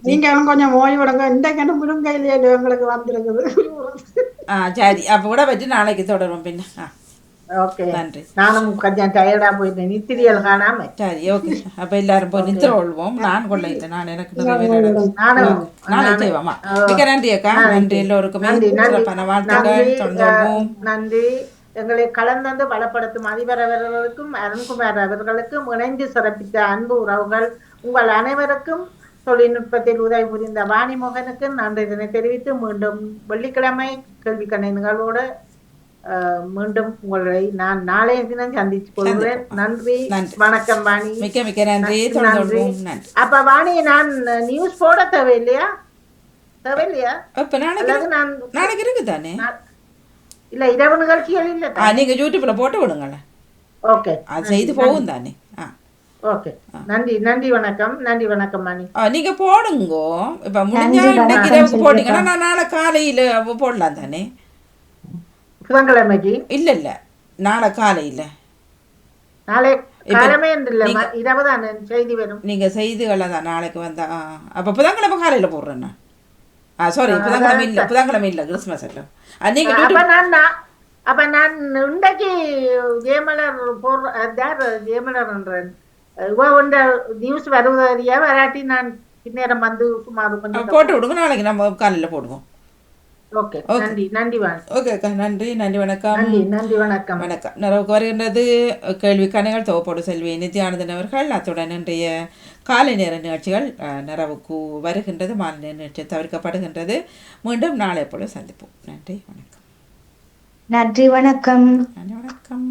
நீங்க கொஞ்சம் ஓய்வு விடுங்க. இந்த கண்ணு முருங்கையிலேயே உங்களுக்கு வந்துருக்குது. சரி அப்ப கூட வச்சு நாளைக்கு தொடரும் பின்ன. ஓகே நன்றி. நானும் கொஞ்சம் டயர்டா போயிட்டேன். நித்திரியல் காணாம. சரி ஓகே. அப்ப எல்லாரும் போய் நித்திர கொள்வோம். நான் கொள்ள இல்லை. நான் எனக்கு நாளை செய்வோமா. மிக நன்றி அக்கா. நன்றி எல்லோருக்குமே. நன்றி. எங்களை கலந்து பலப்படுத்தும் அதிபர் அவர்களுக்கும் அருண்குமார் அவர்களுக்கும் இணைந்து சிறப்பித்த அன்பு உறவுகள் உங்கள் அனைவருக்கும் தொழில்நுட்பத்தில் உதவி புரிந்த வாணிமோகனுக்கு நன்றியினை தெரிவித்து மீண்டும் வெள்ளிக்கிழமை கேள்விக்கணை நிகழ்வோடு மீண்டும் உங்களை நான் நாளைய தினம் சந்தித்துக் கொள்கிறேன். நன்றி வணக்கம் வாணி. மிக்க மிக்க நன்றி. அப்ப வாணி நான் நியூஸ் போட தேவையில்லையா? நாளைக்கு இருக்குதானே? இல்ல இரவு நிகழ்ச்சிகள் இல்ல. நீங்க யூடியூப்ல போட்டு விடுங்களேன். ஓகே அது செய்து போகும் தானே. ஓகே நன்றி. நன்றி வணக்கம். நன்றி வணக்கம் வாணி. நீங்க போடுங்க. இப்ப முடிஞ்சா இன்னைக்கு இரவுக்கு போட்டீங்கன்னா நான் நாளை காலையில போடலாம் தானே? புதன்கிழமைக்கு இல்ல இல்ல நாளை காலையில. நாளை காலமே இரவு தானே செய்தி வரும். நீங்க செய்திகளை தான் நாளைக்கு வந்தா. அப்ப புதன்கிழமை காலையில போடுறேன். சாரி புதன்கிழமை இல்ல கிறிஸ்துமஸ் எல்லாம். அப்ப நான் இன்றைக்கு ஜெயமலர் ஜெயமலர் நியூஸ் வருவதையா வராட்டி நான் பின்னேரம் வந்து சுமார் போட்டு விடுங்க. நாளைக்கு நம்ம காலையில போடுவோம். ஓகே நன்றி நன்றி ஓகே அக்கா நன்றி நன்றி வணக்கம் நன்றி வணக்கம் வணக்கம் நிறைவுக்கு வருகின்றது கேள்வி கணைகள் தொகுப்போடு செல்வி நித்யானந்தன் அவர்கள். அத்துடன் இன்றைய காலை நேர நிகழ்ச்சிகள் நிறைவுக்கு வருகின்றது. மாலை நேர நிகழ்ச்சி தவிர்க்கப்படுகின்றது. மீண்டும் நாளை போல சந்திப்போம். நன்றி வணக்கம். நன்றி வணக்கம். நன்றி வணக்கம்.